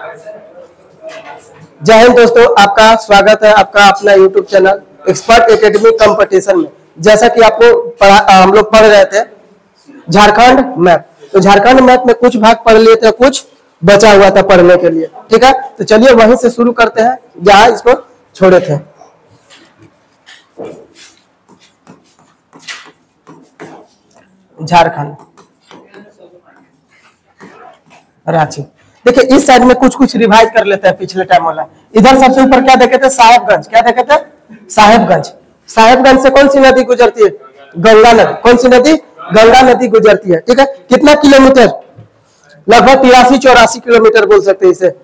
जय हिंद दोस्तों, आपका स्वागत है आपका अपना YouTube channel expert academy competition में। जैसा कि आपको हम लोग पढ़ रहे थे झारखंड मैप, तो झारखंड मैप में कुछ भाग पढ़ लिए थे, कुछ बचा हुआ था पढ़ने के लिए। ठीक है, तो चलिए वहीं से शुरू करते हैं जहां इसको छोड़े थे। झारखंड, रांची। देखिए इस साइड में कुछ कुछ रिवाइज कर लेते हैं पिछले टाइम वाला। इधर सबसे ऊपर क्या देखे थे? साहेबगंज। क्या देखे थे? साहेबगंज। साहेबगंज से कौन सी नदी गुजरती है? गंगा नदी। कौन सी नदी? गंगा नदी गुजरती है। ठीक है, कितना किलोमीटर? लगभग 83-84 किलोमीटर बोल सकते हैं इसे।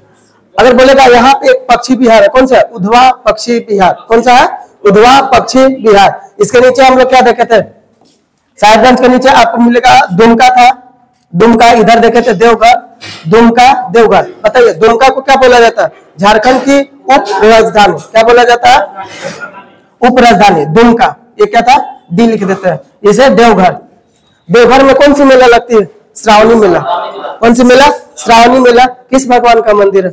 अगर बोलेगा यहाँ पे एक पक्षी विहार है, कौन सा? उधवा पक्षी विहार। कौन सा है? उधवा पक्षी विहार। इसके नीचे हम लोग क्या देखे थे? साहेबगंज के नीचे आपको मिलेगा दुमका था। दुमका। इधर देखे थे देवघर। दुमका, देवघर। बताइए दुमका को क्या बोला जाता है? झारखंड की उप राजधानी। क्या बोला जाता है? उप राजधानी दुमका। ये क्या था? डी लिख देते हैं इसे। देवघर। देवघर में कौन सी मेला लगती है? श्रावणी मेला। कौन सी मेला? श्रावणी मेला। किस भगवान का मंदिर है?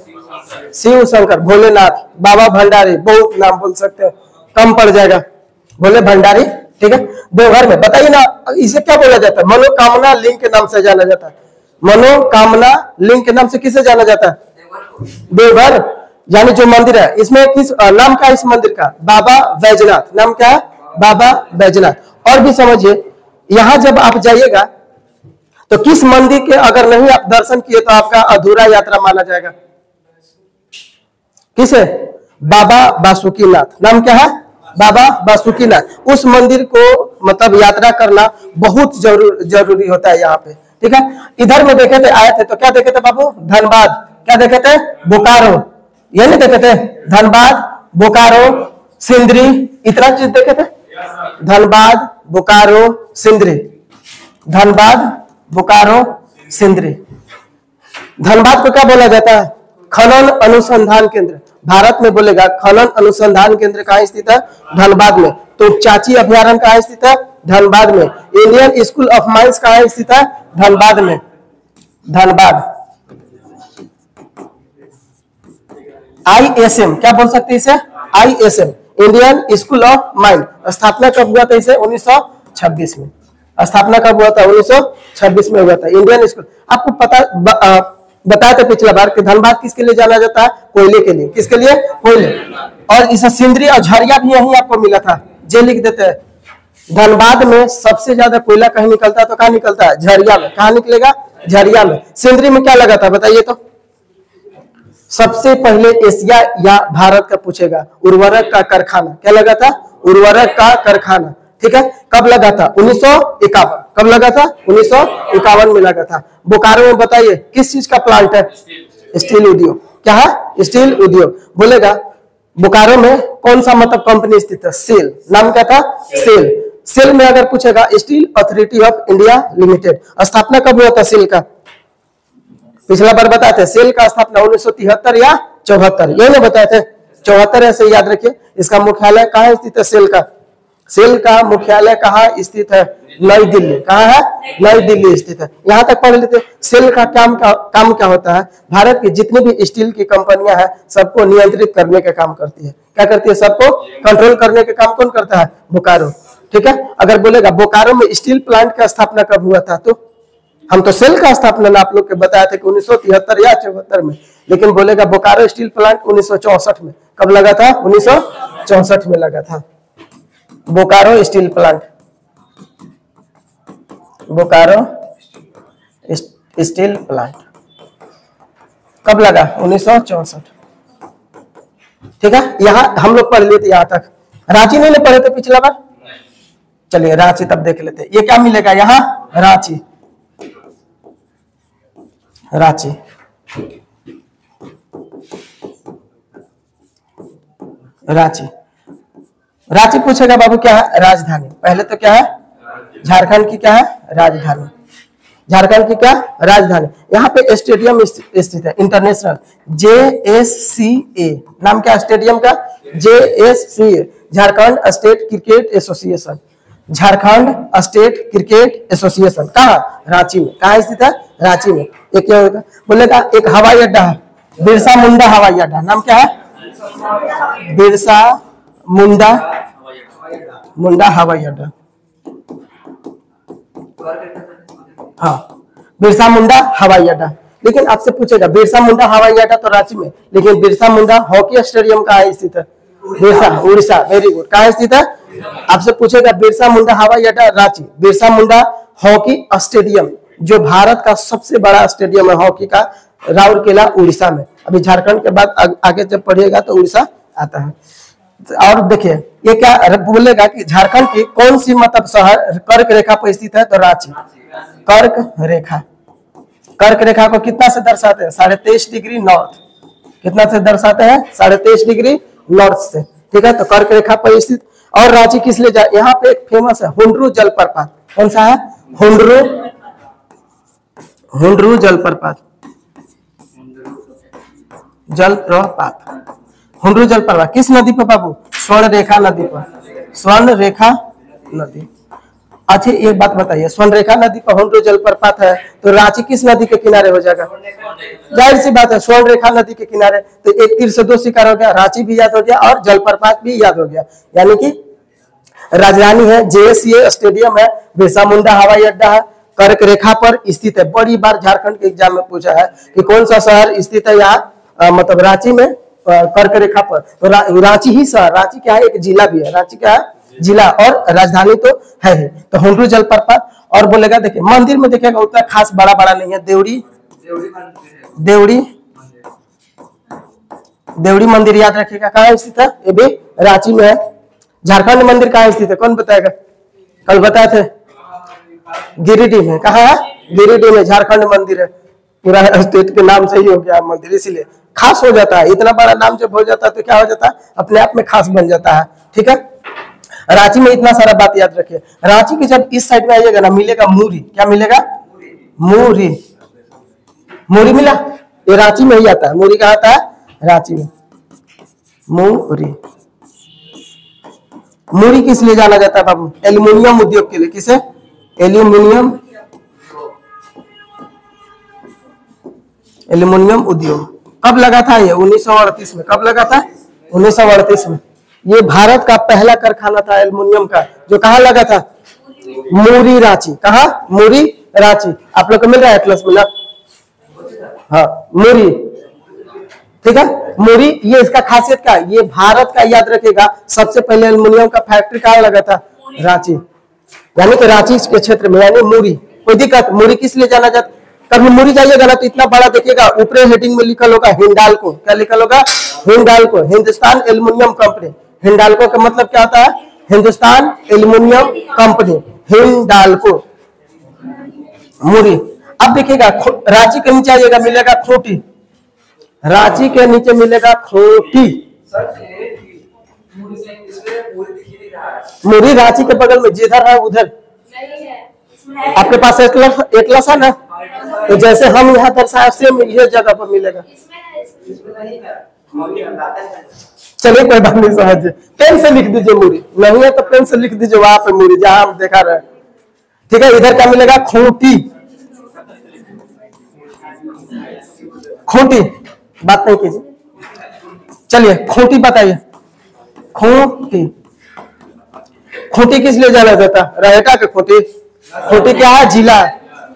शिव शंकर, भोलेनाथ, बाबा भंडारी। बहुत नाम बोल सकते हैं, कम पड़ जाएगा। भोले भंडारी। ठीक है, देवघर में बताइए ना, इसे क्या बोला जाता है? मनोकामना लिंग के नाम से जाना जाता है। मनोकामना लिंग के नाम से किसे जाना जाता है? देवघर। यानी जो मंदिर है इसमें किस नाम का? इस मंदिर का बाबा बैजनाथ। नाम क्या है? बाबा बैजनाथ। और भी समझिए, यहां जब आप जाइएगा तो किस मंदिर के अगर नहीं आप दर्शन किए तो आपका अधूरा यात्रा माना जाएगा। किसे? बाबा बासुकीनाथ। नाम क्या है? बाबा बासुकीनाथ। उस मंदिर को मतलब यात्रा करना बहुत जरूरी होता है यहाँ पे। ठीक है, इधर में देखे थे, आए थे तो क्या देखे थे बाबू? धनबाद। क्या देखे थे? बोकारो। ये नहीं देखे थे? धनबाद, बोकारो, सिंदरी, इतना चीज देखे थे। धनबाद, बोकारो, सिंदरी। धनबाद, बोकारो, सिंदरी। धनबाद को क्या बोला जाता है? खनन अनुसंधान केंद्र। भारत में बोलेगा खनन अनुसंधान केंद्र कहाँ स्थित है? धनबाद में। तो चाची अभयारण्य कहाँ स्थित है? धनबाद में। इंडियन स्कूल ऑफ माइंस कहाँ स्थित है? धनबाद में। धनबाद। ISM, क्या बोल सकते हैं इसे? ISM, Indian school of mind. स्थापना कब हुआ था इसे? 1926 में। स्थापना कब हुआ था? 1926 में हुआ था। Indian school. आपको पता बताया था पिछला बार कि धनबाद किसके लिए जाना जाता है? कोयले के लिए। किसके लिए? कोयले। और इसे सिंदरी और झरिया भी यहीं आपको मिला था। जे लिख देते हैं। धनबाद में सबसे ज्यादा कोयला कहीं निकलता है तो कहाँ निकलता है? झरिया में। कहाँ निकलेगा? झरिया में। सिंदरी में क्या लगा था बताइए तो? सबसे पहले एशिया या भारत का पूछेगा। उर्वरक का कारखाना। क्या लगा था? उर्वरक का कारखाना। ठीक है, कब लगा था? 1951। कब लगा था? 1951 में लगा था। बोकारो में बताइए किस चीज का प्लांट है? स्टील उद्योग। क्या है? स्टील उद्योग। बोलेगा बोकारो में कौन सा मतलब कंपनी स्थित है? सेल। नाम क्या था? सेल। सेल में अगर पूछेगा steel authority of India limited. स्थापना कब हुआ था सेल का? पिछला बार बताए थे सेल का स्थापना 1973 या 74। ये नहीं बताए थे? 74 ऐसे याद रखिए। इसका मुख्यालय कहाँ स्थित है? सेल का। सेल का मुख्यालय कहाँ स्थित है? नई दिल्ली। कहाँ है? नई दिल्ली स्थित है। यहाँ तक पढ़ लेते। सेल का काम क्या होता है? भारत की जितनी भी स्टील की कंपनियां हैं सबको नियंत्रित करने का काम करती है। क्या करती है? सबको कंट्रोल करने का काम कौन करता है? बोकारो। ठीक है, अगर बोलेगा बोकारो में स्टील प्लांट का स्थापना कब हुआ था तो हम तो सेल का स्थापना आप लोग के बताए थे कि 1973 या 74 में, लेकिन बोलेगा बोकारो स्टील प्लांट 1964 में। कब लगा था? 1964 में लगा था Bokaro steel plant. Bokaro steel plant कब लगा? 1964। ठीक है, यहां हम लोग पढ़ लिए थे यहां तक। रांची नहीं पढ़े थे पिछला बार? चलिए रांची तब देख लेते। ये क्या मिलेगा यहाँ? रांची। रांची। रांची। रांची पूछेगा बाबू क्या है? राजधानी। पहले तो क्या है? झारखंड की क्या है? राजधानी। झारखंड की क्या? राजधानी। यहाँ पे स्टेडियम स्थित है इंटरनेशनल, JSCA। नाम क्या स्टेडियम का? JSCA, Jharkhand state cricket association. Jharkhand state cricket association कहाँ? रांची में। कहाँ स्थित है? रांची में। एक क्या होगा? बोलेगा एक हवाई अड्डा है। बिरसा मुंडा हवाई अड्डा, नाम क्या है? बिरसा मुंडा हवाई अड्डा। हाँ, बिरसा मुंडा हवाई अड्डा। लेकिन आपसे पूछेगा बिरसा मुंडा हवाई अड्डा तो रांची में, लेकिन बिरसा मुंडा हॉकी स्टेडियम कहाँ स्थित है? बिरसा, उड़ीसा। Very good. कहाँ स्थित है? आपसे पूछेगा बिरसा मुंडा हवाई अड्डा रांची। बिरसा मुंडा हॉकी स्टेडियम जो भारत का सबसे बड़ा स्टेडियम है हॉकी का, राउरकेला उड़ीसा में। अभी झारखंड के बाद आगे जब पढ़िएगा तो उड़ीसा आता है। और देखिए ये क्या बोलेगा कि झारखंड की कौन सी मतलब शहर कर्क रेखा पर स्थित है? तो रांची। कर्क रेखा, कर्क रेखा को कितना से दर्शाते हैं? 23.5 डिग्री नॉर्थ। कितना से दर्शाते हैं? 23.5 डिग्री नॉर्थ से। ठीक है, तो कर्क रेखा पर स्थित। और रांची किस लिए जाए? यहाँ पे एक फेमस है हुंडरू जलप्रपात। कौन सा है? हुंडरू जलप्रपात। हुंडरू जलप्रपात किस नदी पर बाबू? स्वर्ण रेखा नदी पर। स्वर्ण रेखा नदी। अच्छा एक बात बताइए, स्वर्ण रेखा नदी पर हुंडरू जलप्रपात है तो रांची किस नदी के किनारे हो जाएगा? जाहिर सी बात है, स्वर्ण रेखा नदी के किनारे। तो एक तीर से दो शिकार हो गया, रांची भी याद हो गया और जलप्रपात भी याद हो गया। यानी कि राजधानी है, जेएससीए स्टेडियम है, बिरसा मुंडा हवाई अड्डा है, कर्क रेखा पर स्थित है। बड़ी बार झारखंड के एग्जाम में पूछा है कि कौन सा शहर स्थित है यहाँ, मतलब रांची में कर्क रेखा पर। तो रांची ही शहर, रांची क्या है? एक जिला भी है। रांची क्या है? जिला, और राजधानी तो है ही। तो हुंडरू जलप्रपात। और बोलेगा देखिए मंदिर में देखिएगा उतना खास बड़ा बड़ा नहीं है। देवड़ी मंदिर याद रखिएगा। कहाँ स्थित है? ये भी रांची में है। झारखंड मंदिर कहाँ स्थित है? कौन बताएगा? कल बताए थे गिरिडीह में। कहाँ है? गिरिडीह में झारखंड मंदिर है। पूरा स्टेट के नाम से ही हो गया मंदिर, इसीलिए खास हो जाता है। इतना बड़ा नाम जब हो जाता है तो क्या हो जाता है? अपने आप में खास बन जाता है। ठीक है, रांची में इतना सारा बात याद रखिए। रांची के जब इस साइड में आइएगा ना, मिलेगा मूरी। क्या मिलेगा? मूरी। मूरी मिला? ये रांची में ही आता है। मूरी कहाँ आता है? रांची में। मूरी। मूरी किस लिए जाना जाता है बाबू? एल्यूमिनियम उद्योग के लिए। किसे? एल्यूमिनियम उद्योग। कब लगा था ये? 1938 में। कब लगा था? 1938 में। ये भारत का पहला कारखाना था एल्युमिनियम का, जो कहाँ लगा था? मूरी, रांची। कहाँ? मूरी, रांची। आप लोग को मिल रहा है एटलस में ना? हाँ, मूरी। ठीक है, मूरी। ये इसका खासियत क्या है? ये भारत का याद रखेगा सबसे पहले एल्युमिनियम का फैक्ट्री कहाँ लगा था? रांची। यानी कि रांची के क्षेत्र में, यानी मूरी। कोई दिक्कत? मूरी किस लिए जाना जाता? कभी मूरी जाइएगा ना तो इतना बड़ा देखिएगा, ऊपर हेडिंग में लिखा होगा हिंडाल्को। क्या लिखा होगा? Hindalco, Hindustan aluminium company. हिंडाल्को का मतलब क्या होता है? Hindustan aluminium company, Hindalco. मूरी। अब देखिएगा रांची के नीचे आइएगा, मिलेगा खूंटी। रांची के नीचे मिलेगा खूंटी। मूरी रांची के बगल में, जिधर है उधर। आपके पास एटलस है ना? तो जैसे हम यहाँ दर्शाया सेम ये जगह पर मिलेगा। चलिए कोई बात नहीं, समझिए। पेन से लिख दीजिए मूरी, नहीं है तो पेन से लिख दीजिए वहां पे मूरी जहां हम देखा रहे। ठीक है, इधर क्या मिलेगा? खूंटी। खूंटी, बात नहीं कीजिए। चलिए खूंटी बताइए। खूंटी। खूंटी किस लिए जाना जाता? रहेगा के खूंटी। खूंटी क्या है? जिला।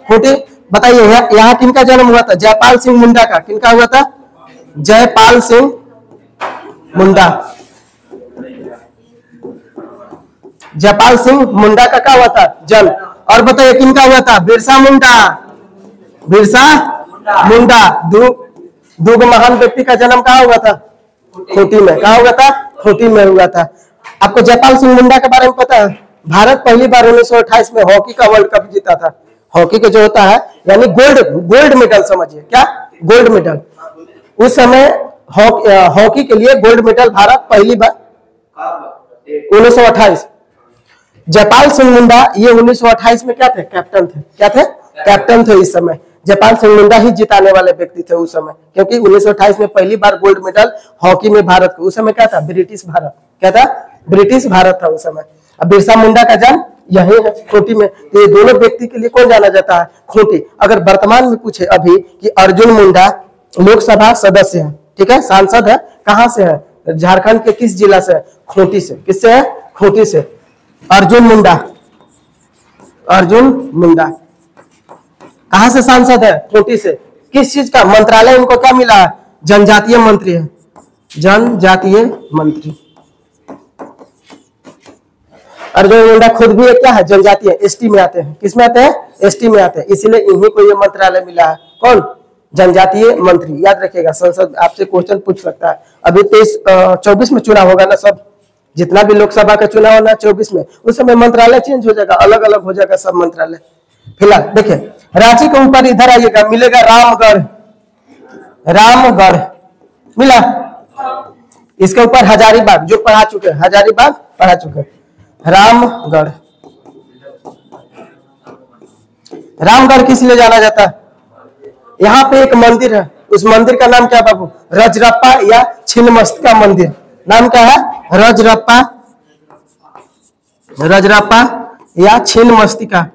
खूंटी बताइए यहाँ किनका जन्म हुआ था? जयपाल सिंह मुंडा का। किनका हुआ था? जयपाल सिंह मुंडा। जयपाल सिंह मुंडा का क्या हुआ था? जन्म। और बताइए किनका हुआ था? बिरसा मुंडा। बिरसा मुंडा। दो महान व्यक्ति का जन्म कहाँ हुआ था? खूंटी में। कहाँ हुआ था? खूंटी में हुआ था। आपको जयपाल सिंह मुंडा के बारे में पता है? भारत पहली बार 1928 में हॉकी का वर्ल्ड कप जीता था। हॉकी का जो होता है यानी गोल्ड मेडल समझिए। क्या? Gold medal. उस समय हॉकी के लिए गोल्ड मेडल भारत पहली बार 1928। जयपाल सिंह मुंडा ये 1928 में क्या थे? कैप्टन थे। क्या थे? कैप्टन थे। इस समय जयपाल सिंह मुंडा ही जिताने वाले व्यक्ति थे उस समय, क्योंकि 1928 में पहली बार गोल्ड मेडल हॉकी में भारत को। उस समय क्या था? ब्रिटिश भारत। क्या था? ब्रिटिश भारत था उस समय। अब बिरसा मुंडा का जन्म यही है खूंटी में। तो ये दोनों व्यक्ति के लिए कौन जाना जाता है? खूंटी। अगर वर्तमान में पूछे अभी कि अर्जुन मुंडा लोकसभा सदस्य है, ठीक है, सांसद है, कहां से है, झारखंड के किस जिला से है, खूंटी से। किससे है, खूंटी से। अर्जुन मुंडा, अर्जुन मुंडा कहां से सांसद है, खूंटी से। किस चीज का मंत्रालय इनको क्या मिला है, जनजातीय मंत्री है, जनजातीय मंत्री। अर्जुन मुंडा खुद भी क्या है, जनजातीय, एसटी में आते हैं। किस में आते हैं, एसटी में आते हैं, इसलिए इन्हीं को ये मंत्रालय मिला है। कौन, जनजातीय मंत्री। याद रखिएगा, संसद आपसे क्वेश्चन पूछ सकता है। अभी 24 में चुनाव होगा ना, सब जितना भी लोकसभा का चुनाव होना 24 में, उस समय मंत्रालय चेंज हो जाएगा, अलग अलग हो जाएगा सब मंत्रालय। फिलहाल देखिए, रांची के ऊपर इधर आइएगा, मिलेगा रामगढ़, रामगढ़ मिला। इसके ऊपर हजारीबाग, जो पढ़ा चुके, हजारीबाग पढ़ा चुके, रामगढ़। रामगढ़ किस लिए जाना जाता है, यहाँ पे एक मंदिर है, उस मंदिर का नाम क्या बाबू, रजरप्पा या छिन्नमस्तिका मंदिर। नाम क्या है, रजरप्पा, रजरप्पा या छिन्नमस्तिका,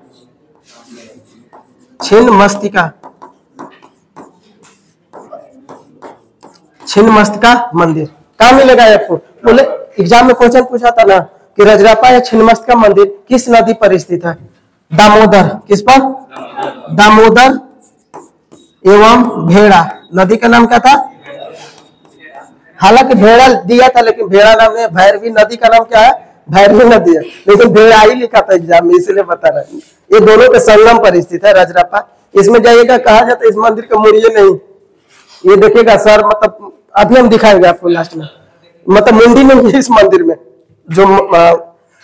छिन्नमस्तिका, छिन्नमस्तिका मंदिर। कहाँ मिलेगा आपको, बोले एग्जाम में क्वेश्चन पूछा था ना कि रजरप्पा या छिन्नमस्तिका मंदिर किस नदी पर स्थित है, दामोदर। किस पर, दामोदर एवं भेड़ा नदी का नाम क्या था। हालांकि भेड़ा दिया था, लेकिन भेड़ा नाम नहीं, भैरवी नदी का नाम क्या है, भैरवी नदी है, लेकिन भेड़ा ही लिखा था एग्जाम में, इसलिए बता रहा है। ये दोनों के संगम पर स्थित है रजरप्पा। इसमें जाइएगा, कहा जाता है इस मंदिर को मुड़िए नहीं, ये देखिएगा सर, मतलब अभी हम दिखाएंगे आपको लास्ट में, मतलब मुंडी में इस मंदिर में जो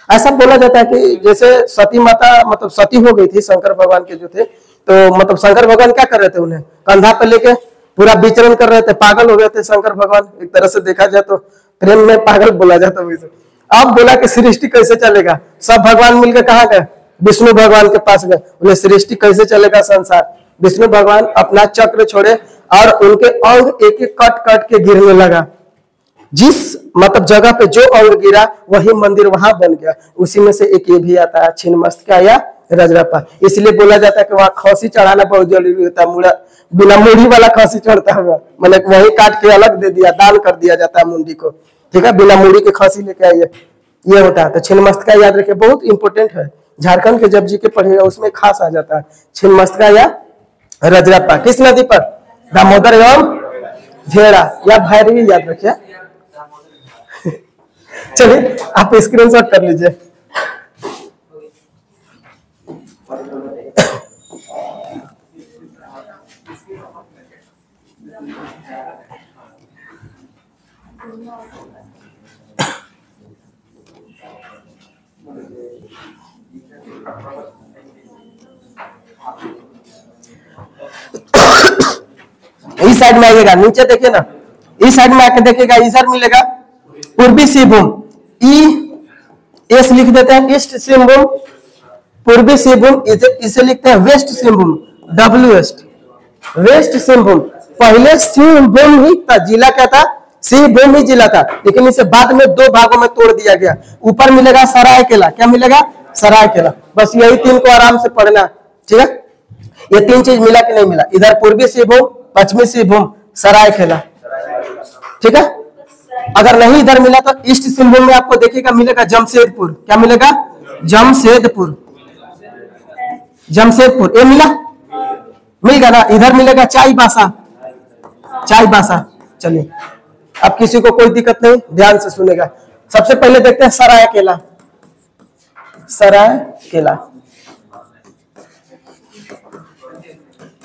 ऐसा बोला जाता है कि जैसे सती माता मतलब सती हो गई थी शंकर भगवान के जो थे, तो मतलब शंकर भगवान क्या कर रहे थे, उन्हें कंधा पे लेके पूरा विचरण कर रहे थे, पागल हो गए थे शंकर भगवान। एक तरह से देखा जाए तो प्रेम में पागल बोला जाता है। अब बोला कि सृष्टि कैसे चलेगा, सब भगवान मिलकर कहाँ गए, विष्णु भगवान के पास गए, उन्हें सृष्टि कैसे चलेगा संसार। विष्णु भगवान अपना चक्र छोड़े और उनके अंग एक एक कट कट के गिरने लगा। जिस मतलब जगह पे जो अंग गिरा वही मंदिर वहां बन गया। उसी में से एक ये भी आता है, छिन्नमस्तिका या रजरप्पा। इसलिए बोला जाता है कि वहां खसी चढ़ाना बहुत जरूरी होता है, मुड़ा बिना मुड़ी वाला खसी चढ़ता है, मतलब वही काट के अलग दे दिया, दान कर दिया जाता है मुंडी को, ठीक है, बिना मुड़ी के खसी लेके आइए, ये होता है। तो छिन्नमस्तिका याद रखिए, बहुत इंपॉर्टेंट है, झारखंड के जब जी के पढ़ेगा उसमें खास आ जाता है, छिन्नमस्तिका या रजरप्पा। किस नदी पर, दामोदर एवं भेड़ा या भैरवी, याद रखिए। चलिए आप स्क्रीनशॉट कर लीजिए। इस साइड में आइएगा, नीचे देखिए ना, इस साइड में आके देखिएगा, इधर मिलेगा पूर्वी सिंहभूम, एस लिख देते हैं, ईस्ट सिंहभूम, पूर्वी सिंहभूम, इसे लिखते हैं west Singhbhum, WS, west Singhbhum. पहले सिंहभूम ही था, जिला क्या था, सिंहभूम ही जिला था, लेकिन इसे बाद में दो भागों में तोड़ दिया गया। ऊपर मिलेगा सरायकेला, क्या मिलेगा, सरायकेला। बस यही तीन को आराम से पढ़ना, ठीक है। ये तीन चीज मिला कि नहीं मिला, इधर पूर्वी सिंहभूम, पश्चिमी सिंहभूम, सरायकेला, ठीक है। अगर नहीं इधर मिला तो ईस्ट सिंहभूम में आपको देखिएगा मिलेगा जमशेदपुर, क्या मिलेगा, जमशेदपुर, जमशेदपुर। ये मिला, मिल गया ना। इधर मिलेगा चाईबासा, चाईबासा। चलिए अब किसी को कोई दिक्कत नहीं, ध्यान से सुनेगा। सबसे पहले देखते हैं सरायकेला, सरायकेला।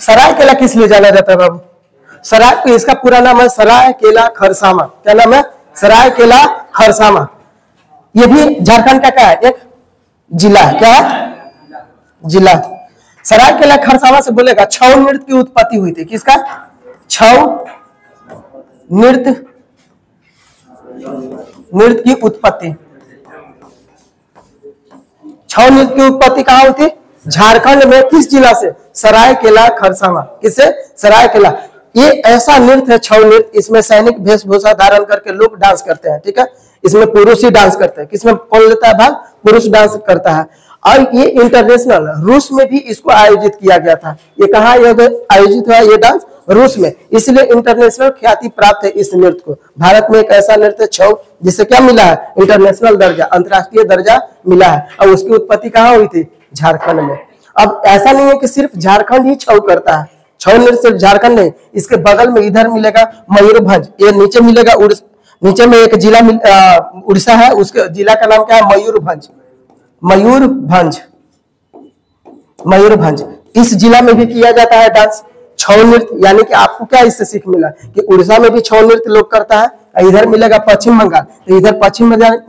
सरायकेला किस लिए जाना जाता है बाबू, सराय, इसका पूरा नाम है सरायकेला खरसावां। क्या नाम है, सरायकेला खरसावां। ये भी झारखंड का क्या है, एक जिला है, क्या है, जिला। सरायकेला खरसावां से बोलेगा छऊ नृत्य की उत्पत्ति हुई थी, किसका, छऊ नृत्य, नृत्य की उत्पत्ति, छऊ नृत्य की उत्पत्ति कहां हुई थी, झारखंड में। किस जिला से, सरायकेला खरसावां, किससे, सरायकेला। ये ऐसा नृत्य है छऊ नृत्य, इसमें सैनिक वेशभूषा धारण करके लोग डांस करते हैं, ठीक है। इसमें पुरुष ही डांस करते हैं, किसमें कौन लेता है भाग, पुरुष डांस करता है। और ये इंटरनेशनल रूस में भी इसको आयोजित किया गया था। ये कहाँ आयोजित हुआ ये डांस? रूस में। इसलिए इंटरनेशनल ख्याति प्राप्त है इस नृत्य को। भारत में एक ऐसा नृत्य छऊ जिसे क्या मिला है? इंटरनेशनल दर्जा, अंतर्राष्ट्रीय दर्जा मिला है। और उसकी उत्पत्ति कहाँ हुई थी? झारखंड में। अब ऐसा नहीं है कि सिर्फ झारखंड ही छऊ करता है। छऊ नृत्य सिर्फ झारखंड नहीं, इसके बगल में इधर मिलेगा मयूरभंज, ये नीचे मिलेगा नीचे में एक जिला उड़ीसा है, उसके जिला का नाम क्या है? मयूरभंज। मयूरभंज, मयूरभंज इस जिला में भी किया जाता है डांस छऊ नृत्य। यानी कि आपको क्या इससे सीख मिला कि उड़ीसा में भी छऊ नृत्य लोग करता है। इधर मिलेगा पश्चिम बंगाल, तो इधर पश्चिम बंगाल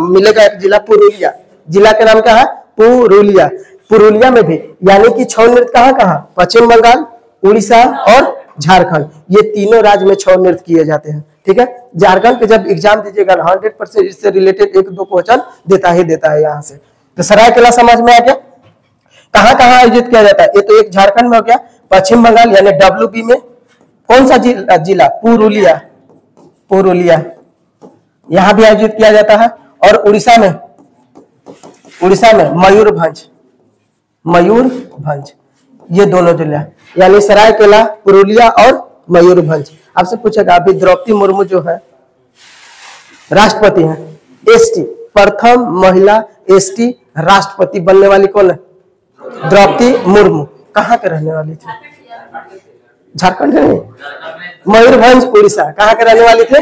मिलेगा एक जिला पुरुलिया, जिला का नाम क्या है? पुरुलिया। पुरुलिया में भी यानी कि छऊ नृत्य कहाँ कहाँ? पश्चिम बंगाल, उड़ीसा और झारखंड, ये तीनों राज्य में छऊ नृत्य किए जाते हैं। ठीक है, झारखंड के जब एग्जाम दीजिएगा 100% इससे रिलेटेड एक दो क्वेश्चन देता है यहाँ से। तो सरायकेला समझ में आ गया? कहाँ कहाँ आयोजित किया जाता है? ये तो एक झारखंड में हो गया, पश्चिम बंगाल यानी WB में कौन सा जिला? पुरुलिया, पुरुलिया यहाँ भी आयोजित किया जाता है। और उड़ीसा में मयूरभंज, मयूरभंज, ये दोनों जिला यानी सरायकेला, पुरुलिया और मयूरभंज। आपसे पूछेगा अभी द्रौपदी मुर्मू जो है राष्ट्रपति हैं, ST प्रथम महिला ST राष्ट्रपति बनने वाली कौन है? द्रौपदी मुर्मू। कहाँ के रहने वाली थी? झारखंड नहीं, मयूरभंज उड़ीसा। कहाँ के रहने वाली थे?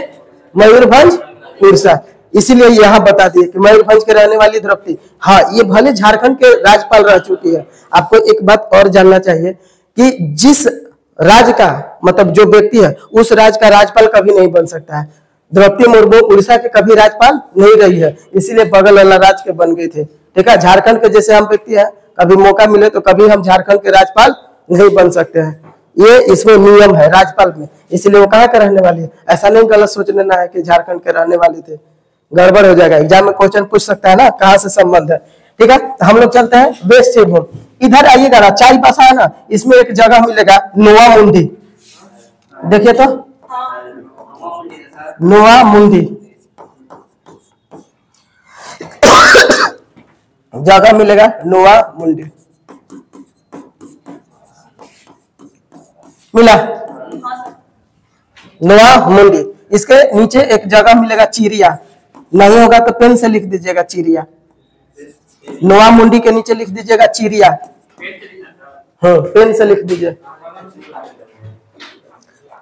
मयूरभंज उड़ीसा। इसीलिए यहाँ बता दिए कि मयूरभंज के रहने वाली द्रौपदी। हाँ, ये भले झारखंड के राज्यपाल रह चुकी है। आपको एक बात और जानना चाहिए कि जिस राज्य का मतलब जो व्यक्ति है उस राज्य का राज्यपाल कभी नहीं बन सकता है। द्रौपदी मुर्मू उड़ीसा के कभी राज्यपाल नहीं रही है, इसीलिए बगल वाला राज्य के बन गए थे। ठीक है, झारखंड के जैसे हम व्यक्ति है, कभी मौका मिले तो कभी हम झारखंड के राज्यपाल नहीं बन सकते हैं। ये इसमें नियम है राज्यपाल में, इसलिए वो कहाँ के रहने वाली है। ऐसा नहीं गलत सोच लेना है कि झारखंड के रहने वाले थे, गड़बड़ हो जाएगा। एग्जाम में क्वेश्चन पूछ सकता है ना कहाँ से संबंध है। ठीक है, तो हम लोग चलते हैं वेस्ट सिंहभूम। इधर आइएगा ना, चाईबासा है ना, इसमें एक जगह मिलेगा नोआ मुंडी। देखिए तो नोआ मुंडी जगह मिलेगा नोआ मुंडी, मिला नोआ मुंडी। इसके नीचे एक जगह मिलेगा चिरिया, नहीं होगा तो पेन से लिख दीजिएगा चिरिया। नोआ मुंडी के नीचे लिख दीजिएगा चिरिया, हाँ पेन से लिख दीजिए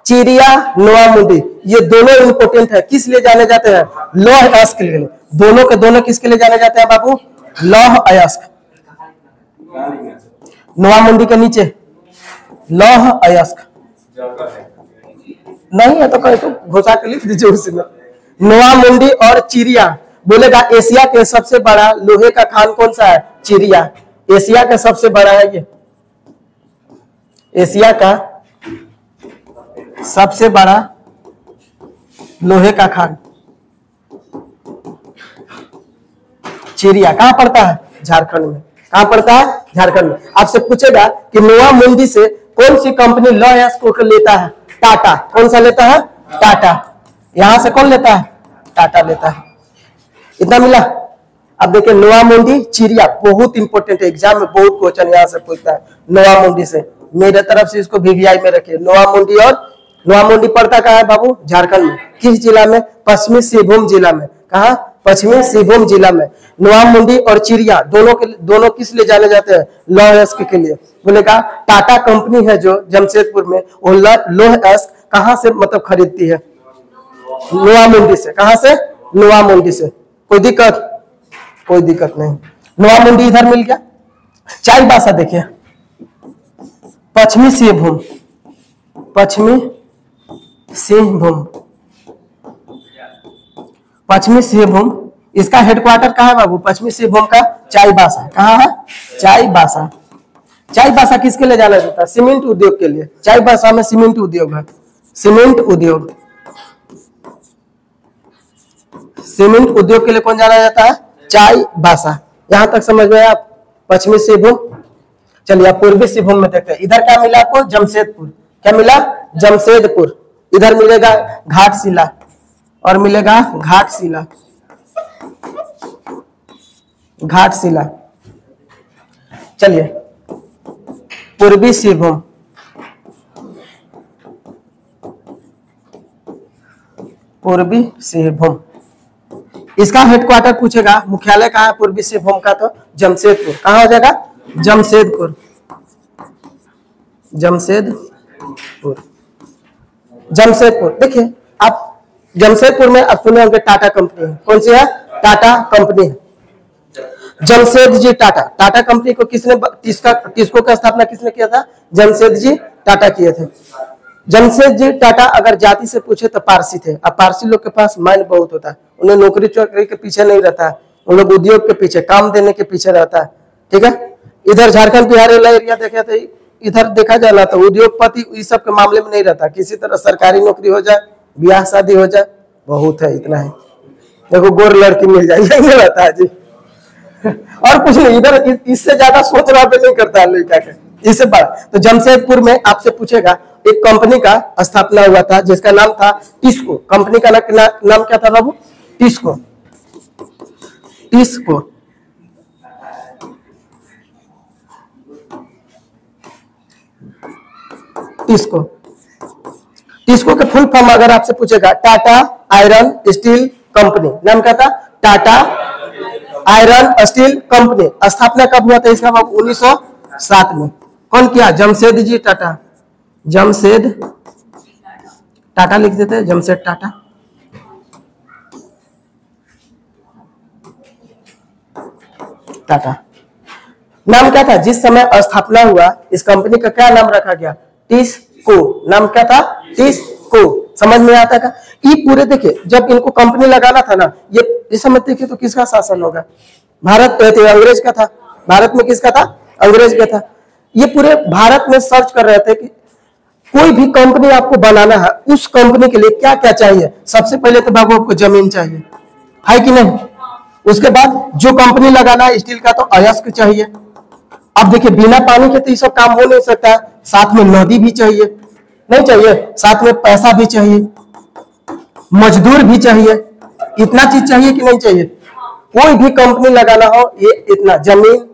चिरिया, नोआ मुंडी। ये दोनों इंपोर्टेंट है, किस लिए जाने जाते हैं? लौह अयस्क के लिए। दोनों के दोनों किसके लिए जाने जाते हैं बाबू? लौह अयस्क। नोआ मुंडी के नीचे लौह अयस्क नहीं है तो कहीं तो घोषा के लिख दीजिए उसमें। नोआ मुंडी और चिरिया। बोलेगा एशिया के सबसे बड़ा लोहे का खान कौन सा है? चिरिया। एशिया का सबसे बड़ा है ये, एशिया का सबसे बड़ा लोहे का खान चिरिया। कहाँ पड़ता है? झारखंड में। कहाँ पड़ता है? झारखंड में। आपसे पूछेगा कि नोआ मुंडी से कौन सी कंपनी लौह अयस्क को लेता है? टाटा। कौन सा लेता है? टाटा। यहां से कौन लेता है? टाटा लेता है। इतना मिला। अब देखिए नोआ मुंडी चिरिया बहुत इंपॉर्टेंट है, एग्जाम में बहुत क्वेश्चन यहाँ से पूछता है नोआ मुंडी से। मेरे तरफ से इसको VVI में रखिए। नोआ मुंडी और नोआ मुंडी पड़ता कहाँ है बाबू? झारखंड में। किस जिला में? पश्चिमी सिंहभूम जिला में। कहा? पश्चिमी सिंहभूम जिला में। नोआ मुंडी और चिरिया दोनों किस लिए जाने जाते हैं? लौह अयस्क के लिए। बोलेगा टाटा कंपनी है जो जमशेदपुर में, वो लौह अयस्क कहाँ से मतलब खरीदती है? नोआ मुंडी से। कहाँ से? नोआ मुंडी से। कोई दिक्कत? कोई दिक्कत नहीं। नोआ मुंडी इधर मिल गया। चाईबासा देखिए, पश्चिमी सिंहभूम, पश्चिमी सिंहभूम, पश्चिमी सिंहभूम। इसका हेडक्वार्टर कहाँ है बाबू? पश्चिमी सिंहभूम का चाईबासा। कहाँ है? चाईबासा। चाईबासा किसके लिए जाना जाता है? सीमेंट उद्योग के लिए। चाईबासा में सीमेंट उद्योग है, सीमेंट उद्योग। सीमेंट उद्योग के लिए कौन जाना जाता है? चाईबासा। यहां तक समझ में आप? पश्चिमी सिंहभूम। चलिए आप पूर्वी सिंहभूम में देखते हैं। इधर क्या मिला आपको? जमशेदपुर। क्या मिला? जमशेदपुर। इधर मिलेगा घाटशिला और मिलेगा घाटशिला, घाटशिला। चलिए, पूर्वी सिंहभूम, पूर्वी सिंहभूम, इसका हेडक्वार्टर पूछेगा, मुख्यालय कहाँ है पूर्वी सिंहभूम का? तो जमशेदपुर। कहाँ हो जाएगा? जमशेदपुर, जमशेदपुर, जमशेदपुर। देखिए आप जमशेदपुर में आप सुने होंगे टाटा कंपनी है। कौन सी है? टाटा कंपनी है। जमशेदजी टाटा, टाटा कंपनी को किसने, किसको का स्थापना किसने किया था? जमशेदजी टाटा किए थे। जमशेदजी टाटा अगर जाति से पूछे तो पारसी थे। अब पारसी लोग के पास माइंड बहुत होता है, उन्हें नौकरी चौकरी के पीछे नहीं रहता है, उन लोग उद्योग के पीछे, काम देने के पीछे रहता है। ठीक है, इधर झारखंड बिहार वाला एरिया देखे तो इधर देखा जाए ना तो उद्योगपति इस सब के मामले में नहीं रहता, किसी तरह सरकारी नौकरी हो जाए, ब्याह शादी हो जाए, बहुत है, इतना है। देखो गोर लड़की मिल जाए, यही रहता है जी, और कुछ नहीं। इधर इससे ज्यादा सोच रहा भी नहीं करता है लड़का के, इससे बड़ा। तो जमशेदपुर में आपसे पूछेगा, एक कंपनी का स्थापना हुआ था जिसका नाम था टिस्को। कंपनी का नाम क्या था बाबू? टिस्को, टिस्को। टिस्को, टिस्को के फुल फॉर्म अगर आपसे पूछेगा, टाटा आयरन स्टील कंपनी। नाम क्या था? Tata iron steel company. स्थापना कब हुआ था इसका बाबू? 1907 में। कौन किया? जमशेद जी टाटा। जमशेद टाटा लिख देते हैं, जमशेद टाटा। टाटा नाम क्या था जिस समय स्थापना हुआ? इस कंपनी का क्या नाम रखा गया? टिस्को। नाम क्या था? टिस्को। समझ में आता का? ये पूरे देखिए, जब इनको कंपनी लगाना था ना, ये इस समय देखिए तो किसका शासन होगा? भारत, अंग्रेज का था। भारत में किसका था? अंग्रेज का था। ये पूरे भारत में सर्च कर रहे थे कि कोई भी कंपनी आपको बनाना है, उस कंपनी के लिए क्या क्या चाहिए। सबसे पहले तो बाबू आपको जमीन चाहिए, है कि नहीं? उसके बाद जो कंपनी लगाना है स्टील का, तो अयस्क चाहिए। अब देखिए, बिना पानी के तो ये सब काम हो नहीं सकता। साथ में नदी भी चाहिए, नहीं चाहिए? साथ में पैसा भी चाहिए, मजदूर भी चाहिए। इतना चीज चाहिए कि नहीं चाहिए? कोई भी कंपनी लगाना हो, ये इतना जमीन,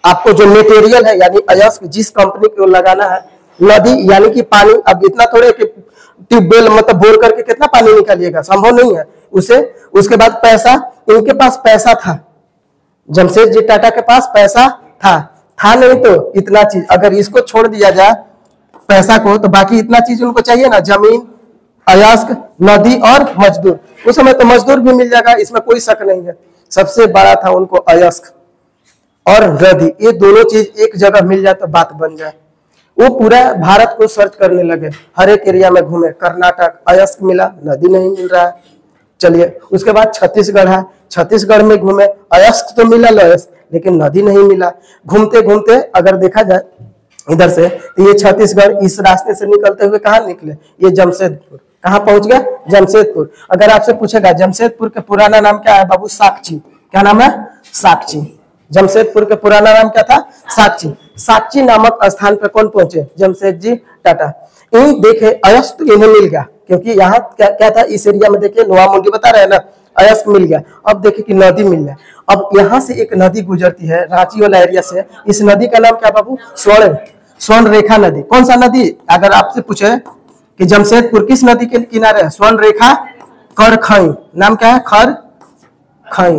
आपको जो मटेरियल है यानी अयस्क, जिस कंपनी को लगाना है, नदी यानी कि पानी। अब इतना थोड़े कि ट्यूबवेल मतलब बोर करके कितना पानी निकालिएगा, संभव नहीं है उसे। उसके बाद पैसा, इनके पास पैसा था, जमशेद जी टाटा के पास पैसा था नहीं तो इतना चीज, अगर इसको छोड़ दिया जाए पैसा को, तो बाकी इतना चीज उनको चाहिए ना, जमीन, अयस्क, नदी और मजदूर। उस समय तो मजदूर भी मिल जाएगा, इसमें कोई शक नहीं है। सबसे बड़ा था उनको अयस्क और नदी, ये दोनों चीज एक जगह मिल जाए तो बात बन जाए। वो पूरा भारत को सर्च करने लगे, हर एक एरिया में घूमे। कर्नाटक, अयस्क मिला, नदी नहीं मिल रहा है। चलिए, उसके बाद छत्तीसगढ़ है, छत्तीसगढ़ में घूमे, अयस्क तो मिला अयस्क, लेकिन नदी नहीं मिला। घूमते घूमते अगर देखा जाए इधर से, तो ये छत्तीसगढ़ इस रास्ते से निकलते हुए कहाँ निकले? ये जमशेदपुर। कहाँ पहुंच गया? जमशेदपुर। अगर आपसे पूछेगा जमशेदपुर का पुराना नाम क्या है बाबू? साकची। क्या नाम है? साकची। जमशेदपुर का पुराना नाम क्या था? साकची। साकची नामक स्थान पर कौन पहुंचे? जमशेद जी टाटा। इन देखे अयस्क तो इन्हें मिल गया, क्योंकि यहाँ क्या था इस एरिया में, देखिए नोवामुंडी बता रहे हैं ना, अयस्क मिल गया। अब देखिए कि नदी मिल गया। अब यहाँ से एक नदी गुजरती है रांची वाला एरिया से। इस नदी का नाम क्या बाबू? स्वर्ण रेखा नदी। कौन सा नदी? अगर आपसे पूछे कि जमशेदपुर किस नदी के किनारे है? स्वर्ण रेखा करखई। नाम क्या है? खरखई।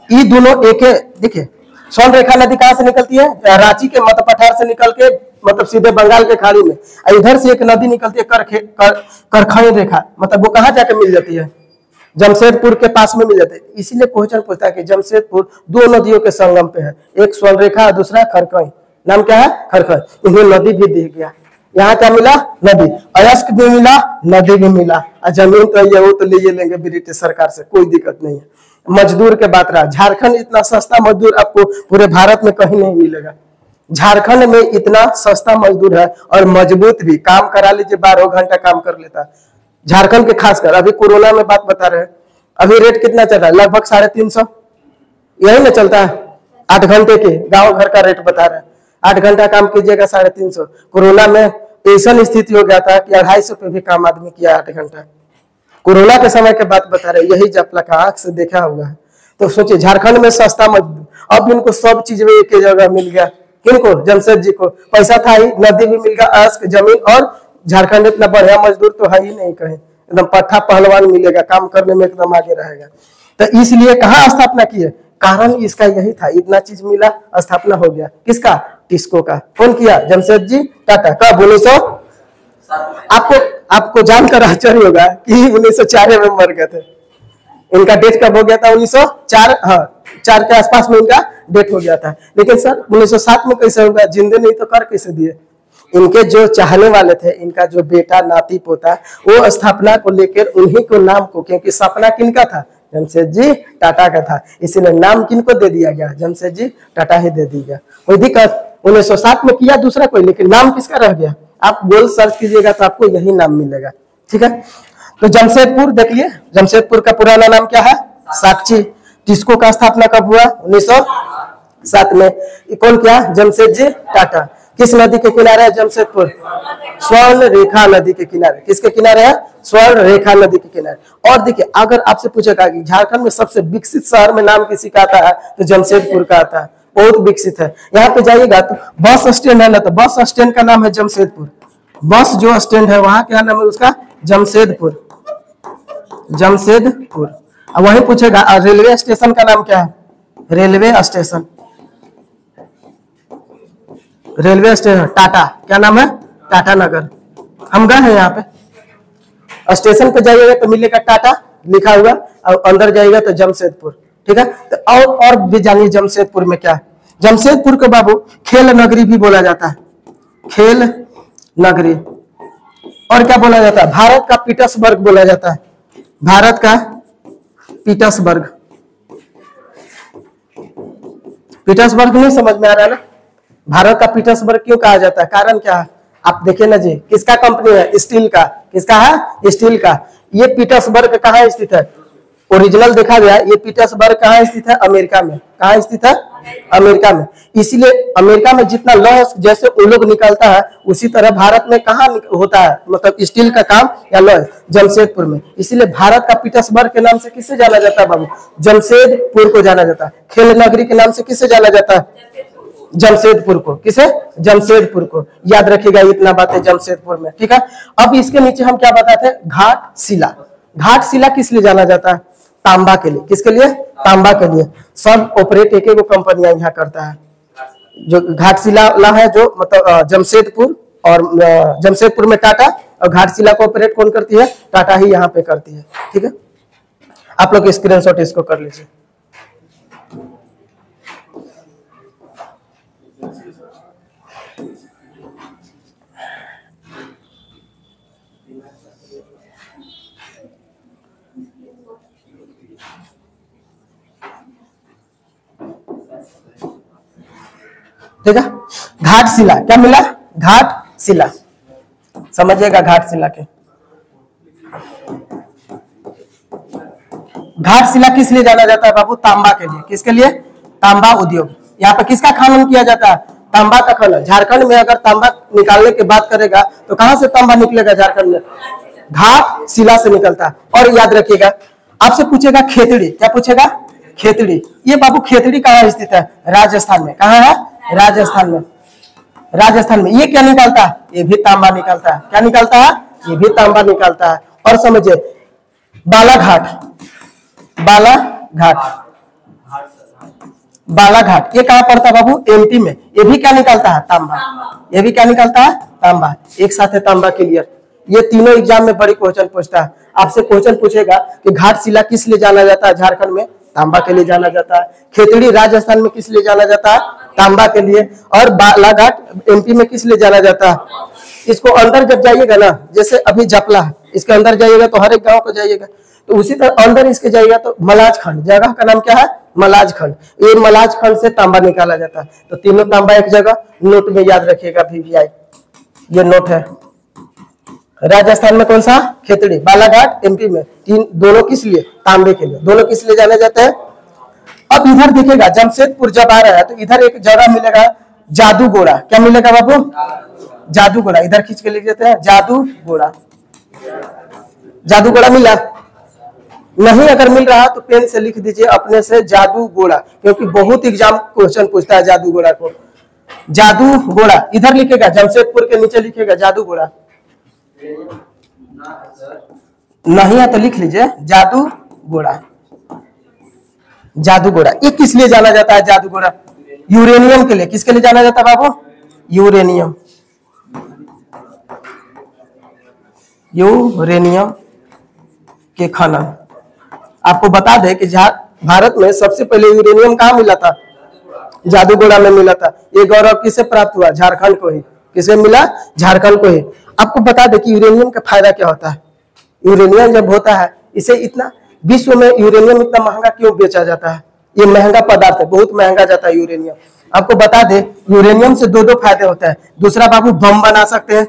ये दोनों एक, देखिए स्वर्ण रेखा नदी कहां से निकलती है? रांची के मतलब पठार से निकल के मतलब सीधे बंगाल के खाड़ी में। इधर से एक नदी निकलती है करखई रेखा, मतलब वो कहाँ जाके मिल जाती है? जमशेदपुर के पास में मिल जाते हैं। इसीलिए क्वेश्चन पूछता है कि जमशेदपुर दो नदियों के संगम पे है, एक स्वर्ण रेखा, दूसरा खरखई। नाम क्या है? खरखई। इन्हें नदी भी दिख गया। यहाँ क्या मिला? नदी। अयस्क भी मिला, नदी भी मिला, और जमीन तो ये वो तो ले लेंगे ब्रिटिश सरकार से, कोई दिक्कत नहीं है। मजदूर के बात रहा, झारखंड इतना सस्ता मजदूर आपको पूरे भारत में कहीं नहीं मिलेगा। झारखंड में इतना सस्ता मजदूर है और मजबूत भी, काम करा लीजिए 12 घंटा काम कर लेता है झारखंड के। खासकर अभी कोरोना में बात बता रहे हैं, अभी रेट कितना चल रहा है? लगभग 350, यही ना चलता है 8 घंटे के। गांव घर का रेट बता रहे हैं, 8 घंटा काम कीजिएगा 350। कोरोना में ऐसा स्थिति हो गया था कि 250 पे भी काम आदमी किया 8 घंटा। कोरोना के समय के बात बता रहे, यही जपला का आंख से देखा हुआ है। तो सोचिए झारखंड में सस्ता मजदूर, अब इनको सब चीज में एक ही जगह मिल गया। किनको? जमशेद जी को पैसा था ही, नदी भी मिल गया, अश्क जमीन, और झारखंड इतना बढ़िया मजदूर तो है ही नहीं कहीं, एकदम पट्टा पहलवान मिलेगा, काम करने में एकदम आगे रहेगा। तो इसलिए कहाँ स्थापना की है? कारण इसका यही था, इतना चीज मिला, स्थापना हो गया। किसका? टिस्को का। कौन किया? जमशेद जी टाटा। कब? 1900। आपको जानकर आश्चर्य होगा कि 1904 में मर गए थे। इनका डेट कब हो गया था? 1904। हाँ, 4 के आसपास में इनका डेट हो गया था। लेकिन सर 1907 में कैसे होगा? जिंदे नहीं तो कर कैसे दिए? इनके जो चाहने वाले थे, इनका जो बेटा नाती पोता, वो स्थापना को लेकर उन्हीं को नाम को, क्योंकि सपना किनका था? जमशेद जी टाटा का था, इसीलिए नाम किनको दे दिया गया? जमशेद जी टाटा ही दे दिया गया। कोई दिक्कत? 1907 में किया दूसरा कोई, लेकिन नाम किसका रह गया? आप गूगल सर्च कीजिएगा तो आपको यही नाम मिलेगा। ठीक है, तो जमशेदपुर देखिए, जमशेदपुर का पुराना नाम क्या है? साक्षी। टिस्को का स्थापना कब हुआ? 1907 में। कौन किया? जमशेद जी टाटा। किस नदी के किनारे है जमशेदपुर? स्वर्ण रेखा नदी के किनारे। किसके किनारे है? स्वर्ण रेखा नदी के किनारे। और देखिए, अगर आपसे पूछेगा कि झारखंड में सबसे विकसित शहर में नाम किसी का आता है, तो जमशेदपुर का आता है, बहुत विकसित है। यहाँ पे जाइएगा तो बस स्टैंड है ना, तो बस स्टैंड का नाम है जमशेदपुर। बस जो स्टैंड है वहां क्या नाम है उसका? जमशेदपुर। जमशेदपुर। अब वही पूछेगा रेलवे स्टेशन का नाम क्या है? Railway station. Railway station Tata. क्या नाम है? टाटा नगर। हम गए हैं यहाँ पे। स्टेशन पे जाइएगा तो मिलेगा टाटा लिखा हुआ, और अंदर जाइएगा तो जमशेदपुर। ठीक है, तो और भी जानिए जमशेदपुर में क्या है। जमशेदपुर को बाबू खेल नगरी भी बोला जाता है, खेल नगरी। और क्या बोला जाता है? भारत का पीटर्सबर्ग बोला जाता है, भारत का पीटर्सबर्ग। पीटर्सबर्ग नहीं समझ में आ रहा है ना? भारत का पीटर्सबर्ग क्यों कहा जाता है? कारण क्या है? आप देखिए ना जी, किसका कंपनी है? स्टील का। किसका है? स्टील का। ये पीटर्सबर्ग कहाँ स्थित है? ओरिजिनल देखा गया, ये पीटर्सबर्ग कहाँ स्थित है? अमेरिका में। कहाँ स्थित है? अमेरिका में। इसीलिए अमेरिका में जितना लौह जैसे उलोग निकलता है, उसी तरह भारत में कहाँ होता है, मतलब स्टील का काम या लौह? जमशेदपुर में। इसीलिए भारत का पीटर्सबर्ग के नाम से किससे जाना जाता है बाबू? जमशेदपुर को जाना जाता है। खेल नगरी के नाम से किससे जाना जाता है? जमशेदपुर को। किसे? जमशेदपुर को। याद रखिएगा इतना बात है जमशेदपुर में। ठीक है, अब इसके नीचे हम क्या बताते हैं? घाटशिला। घाटशिला किस लिए जाना जाता है? तांबा के लिए। किसके लिए? तांबा के लिए। सब ऑपरेट एक एक कंपनियां यहाँ करता है। जो घाटशिला है, जो मतलब जमशेदपुर, और जमशेदपुर में टाटा, और घाटशिला को ऑपरेट कौन करती है? टाटा ही यहाँ पे करती है। ठीक है, आप लोग स्क्रीनशॉट इसको कर लीजिए। ठीक है, घाटशिला क्या मिला? घाटशिला। समझिएगा घाटशिला के। घाटशिला किस लिए जाना जाता है बाबू? तांबा के लिए। किसके लिए? तांबा उद्योग। यहाँ पे किसका खनन किया जाता है? तांबा का खनन। झारखंड में अगर तांबा निकालने की बात करेगा तो कहां से तांबा निकलेगा झारखंड में? घाटशिला से निकलता है। और याद रखिएगा, आपसे पूछेगा खेतड़ी। क्या पूछेगा? खेतड़ी। ये बाबू खेतड़ी कहाँ स्थित है? राजस्थान में। कहाँ है? राजस्थान में। राजस्थान में। ये क्या निकालता है? ये भी तांबा निकालता है। क्या निकालता है? ये भी तांबा निकालता है। और समझिए बालाघाट। बालाघाट। बालाघाट ये कहाँ पड़ता है बाबू? एमपी में। ये भी क्या निकालता है? तांबा। ये भी क्या निकालता है? तांबा। एक साथ है तांबा क्लियर। ये तीनों एग्जाम में बड़ी क्वेश्चन पूछता है। आपसे क्वेश्चन पूछेगा कि घाटशिला किस लिए जाना जाता है झारखंड में? तांबा के लिए जाना जाता है। खेतड़ी राजस्थान में किस लिए जाना जाता है? तांबा के लिए। और बालाघाट एमपी में किस लिए जाना जाता है? इसको अंदर जब जाइएगा ना, जैसे अभी जपला है, इसके अंदर जाइएगा तो हर एक गांव को जाइएगा, तो उसी तरह अंदर इसके जाइएगा तो मलाज खंड, जगह का नाम क्या है? मलाज खंड। ये मलाज खंड से तांबा निकाला जाता है। तो तीनों तांबा एक जगह। नोट में याद रखिएगा VVI, ये नोट है। राजस्थान में कौन सा? खेतड़ी। बालाघाट एमपी में। दोनों किस लिए? तांबे के लिए। दोनों किस लिए जाने जाते हैं? अब इधर देखिएगा, जमशेदपुर जब आ रहा है तो इधर एक जगह मिलेगा जादूगोड़ा। क्या मिलेगा बाबू? जादूगोड़ा। इधर खींच के लिख देते हैं जादूगोड़ा। जादूगोड़ा मिला? नहीं अगर मिल रहा तो पेन से लिख दीजिए अपने से जादू घोड़ा, क्योंकि बहुत एग्जाम क्वेश्चन पूछता है जादू घोड़ा को। जादू घोड़ा इधर लिखेगा, जमशेदपुर के नीचे लिखेगा जादू घोड़ा। नहीं है तो लिख लीजिए जादू घोड़ा। जादू घोड़ा ये किस लिए जाना जाता है जादू घोड़ा? यूरेनियम के लिए। किसके लिए जाना जाता है बाबू? यूरेनियम। यूरेनियम के खनन। आपको बता दें कि भारत में सबसे पहले यूरेनियम कहाँ मिला था? जादूगोड़ा में मिला था। ये गौरव किसे प्राप्त हुआ? झारखंड को ही। किसे मिला? झारखंड को ही। आपको बता दें कि यूरेनियम का फायदा क्या होता है? यूरेनियम जब होता है, इसे इतना विश्व में यूरेनियम इतना महंगा क्यों बेचा जाता है? ये महंगा पदार्थ है, बहुत महंगा जाता है यूरेनियम। आपको बता दें यूरेनियम से दो फायदे होते हैं। दूसरा बाबू, बम बना सकते हैं।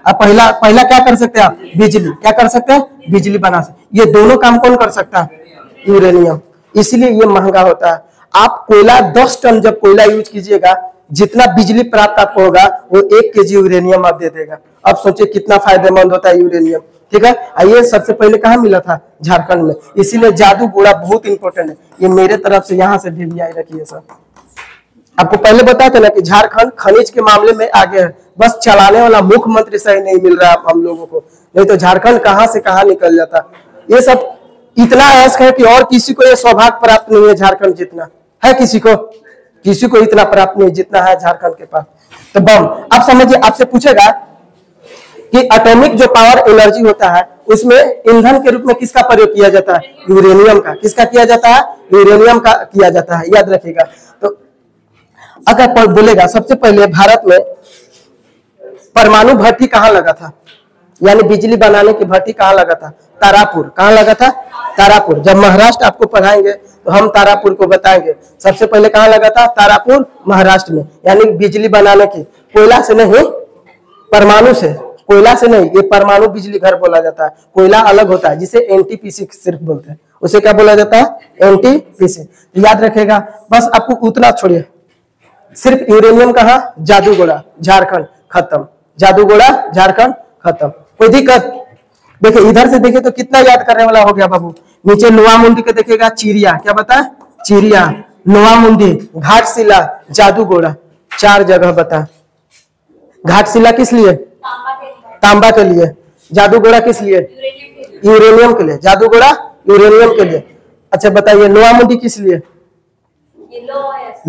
पहला क्या कर सकते हैं आप? बिजली। क्या कर सकते हैं? बिजली बना सकते। ये दोनों काम कौन कर सकता है? यूरेनियम। इसलिए ये महंगा होता है। आप कोयला 10 टन जब कोयला यूज कीजिएगा, जितना बिजली प्राप्त आपको होगा वो 1 kg यूरेनियम आप दे देगा। अब सोचिए कितना फायदेमंद होता है यूरेनियम। ठीक है, आइए सबसे पहले कहाँ मिला था? झारखंड में। इसीलिए जादू घोड़ा बहुत इंपॉर्टेंट है। ये मेरे तरफ से यहाँ से भी आई रखिए सर। आपको पहले बताया था ना कि झारखंड खनिज के मामले में आगे है, बस चलाने वाला मुख्यमंत्री सही नहीं मिल रहा है हम लोगों को, नहीं तो झारखंड कहाँ से कहाँ निकल जाता। ये सब इतना ऐसा है कि और किसी को ये सौभाग्य प्राप्त नहीं है झारखंड जितना है। किसी को इतना प्राप्त नहीं जितना है झारखंड के पास। तो बम, आप समझिए, आपसे पूछेगा कि एटॉमिक जो पावर एनर्जी होता है उसमें ईंधन के रूप में किसका प्रयोग किया जाता है? यूरेनियम का। किसका किया जाता है? यूरेनियम का किया जाता है, याद रखिएगा। तो अगर बोलेगा सबसे पहले भारत में परमाणु भट्टी कहाँ लगा था, यानी बिजली बनाने की भट्टी कहाँ लगा था? तारापुर। कहाँ लगा था? तारापुर। जब महाराष्ट्र आपको पढ़ाएंगे तो हम तारापुर को बताएंगे। सबसे पहले कहाँ लगा था? तारापुर, महाराष्ट्र में। यानी बिजली बनाने की, कोयला से नहीं, परमाणु से। कोयला से नहीं, ये परमाणु बिजली घर बोला जाता है। कोयला अलग होता है जिसे एनटीपीसी सिर्फ बोलते हैं, उसे क्या बोला जाता है? एनटीपीसी। याद रखेगा, बस आपको उतना छोड़िए। सिर्फ यूरेनियम कहाँ? जादूगोड़ा, झारखंड, खत्म। जादूगोड़ा, झारखंड, खत्म। कोई दिक्कत? देखिए इधर से देखिए तो कितना याद करने वाला हो गया बाबू। नीचे नोवामुंडी के देखिएगा, चिरिया। क्या बता? चिरिया, नोवामुंडी, घाटशिला, जादूगोड़ा। 4 जगह बता। घाटशिला किस लिए? तांबा के लिए। जादूगोड़ा किस लिए? यूरेनियम के लिए। जादूगोड़ा यूरेनियम के लिए। अच्छा बताइए नोवामुंडी किस लिए?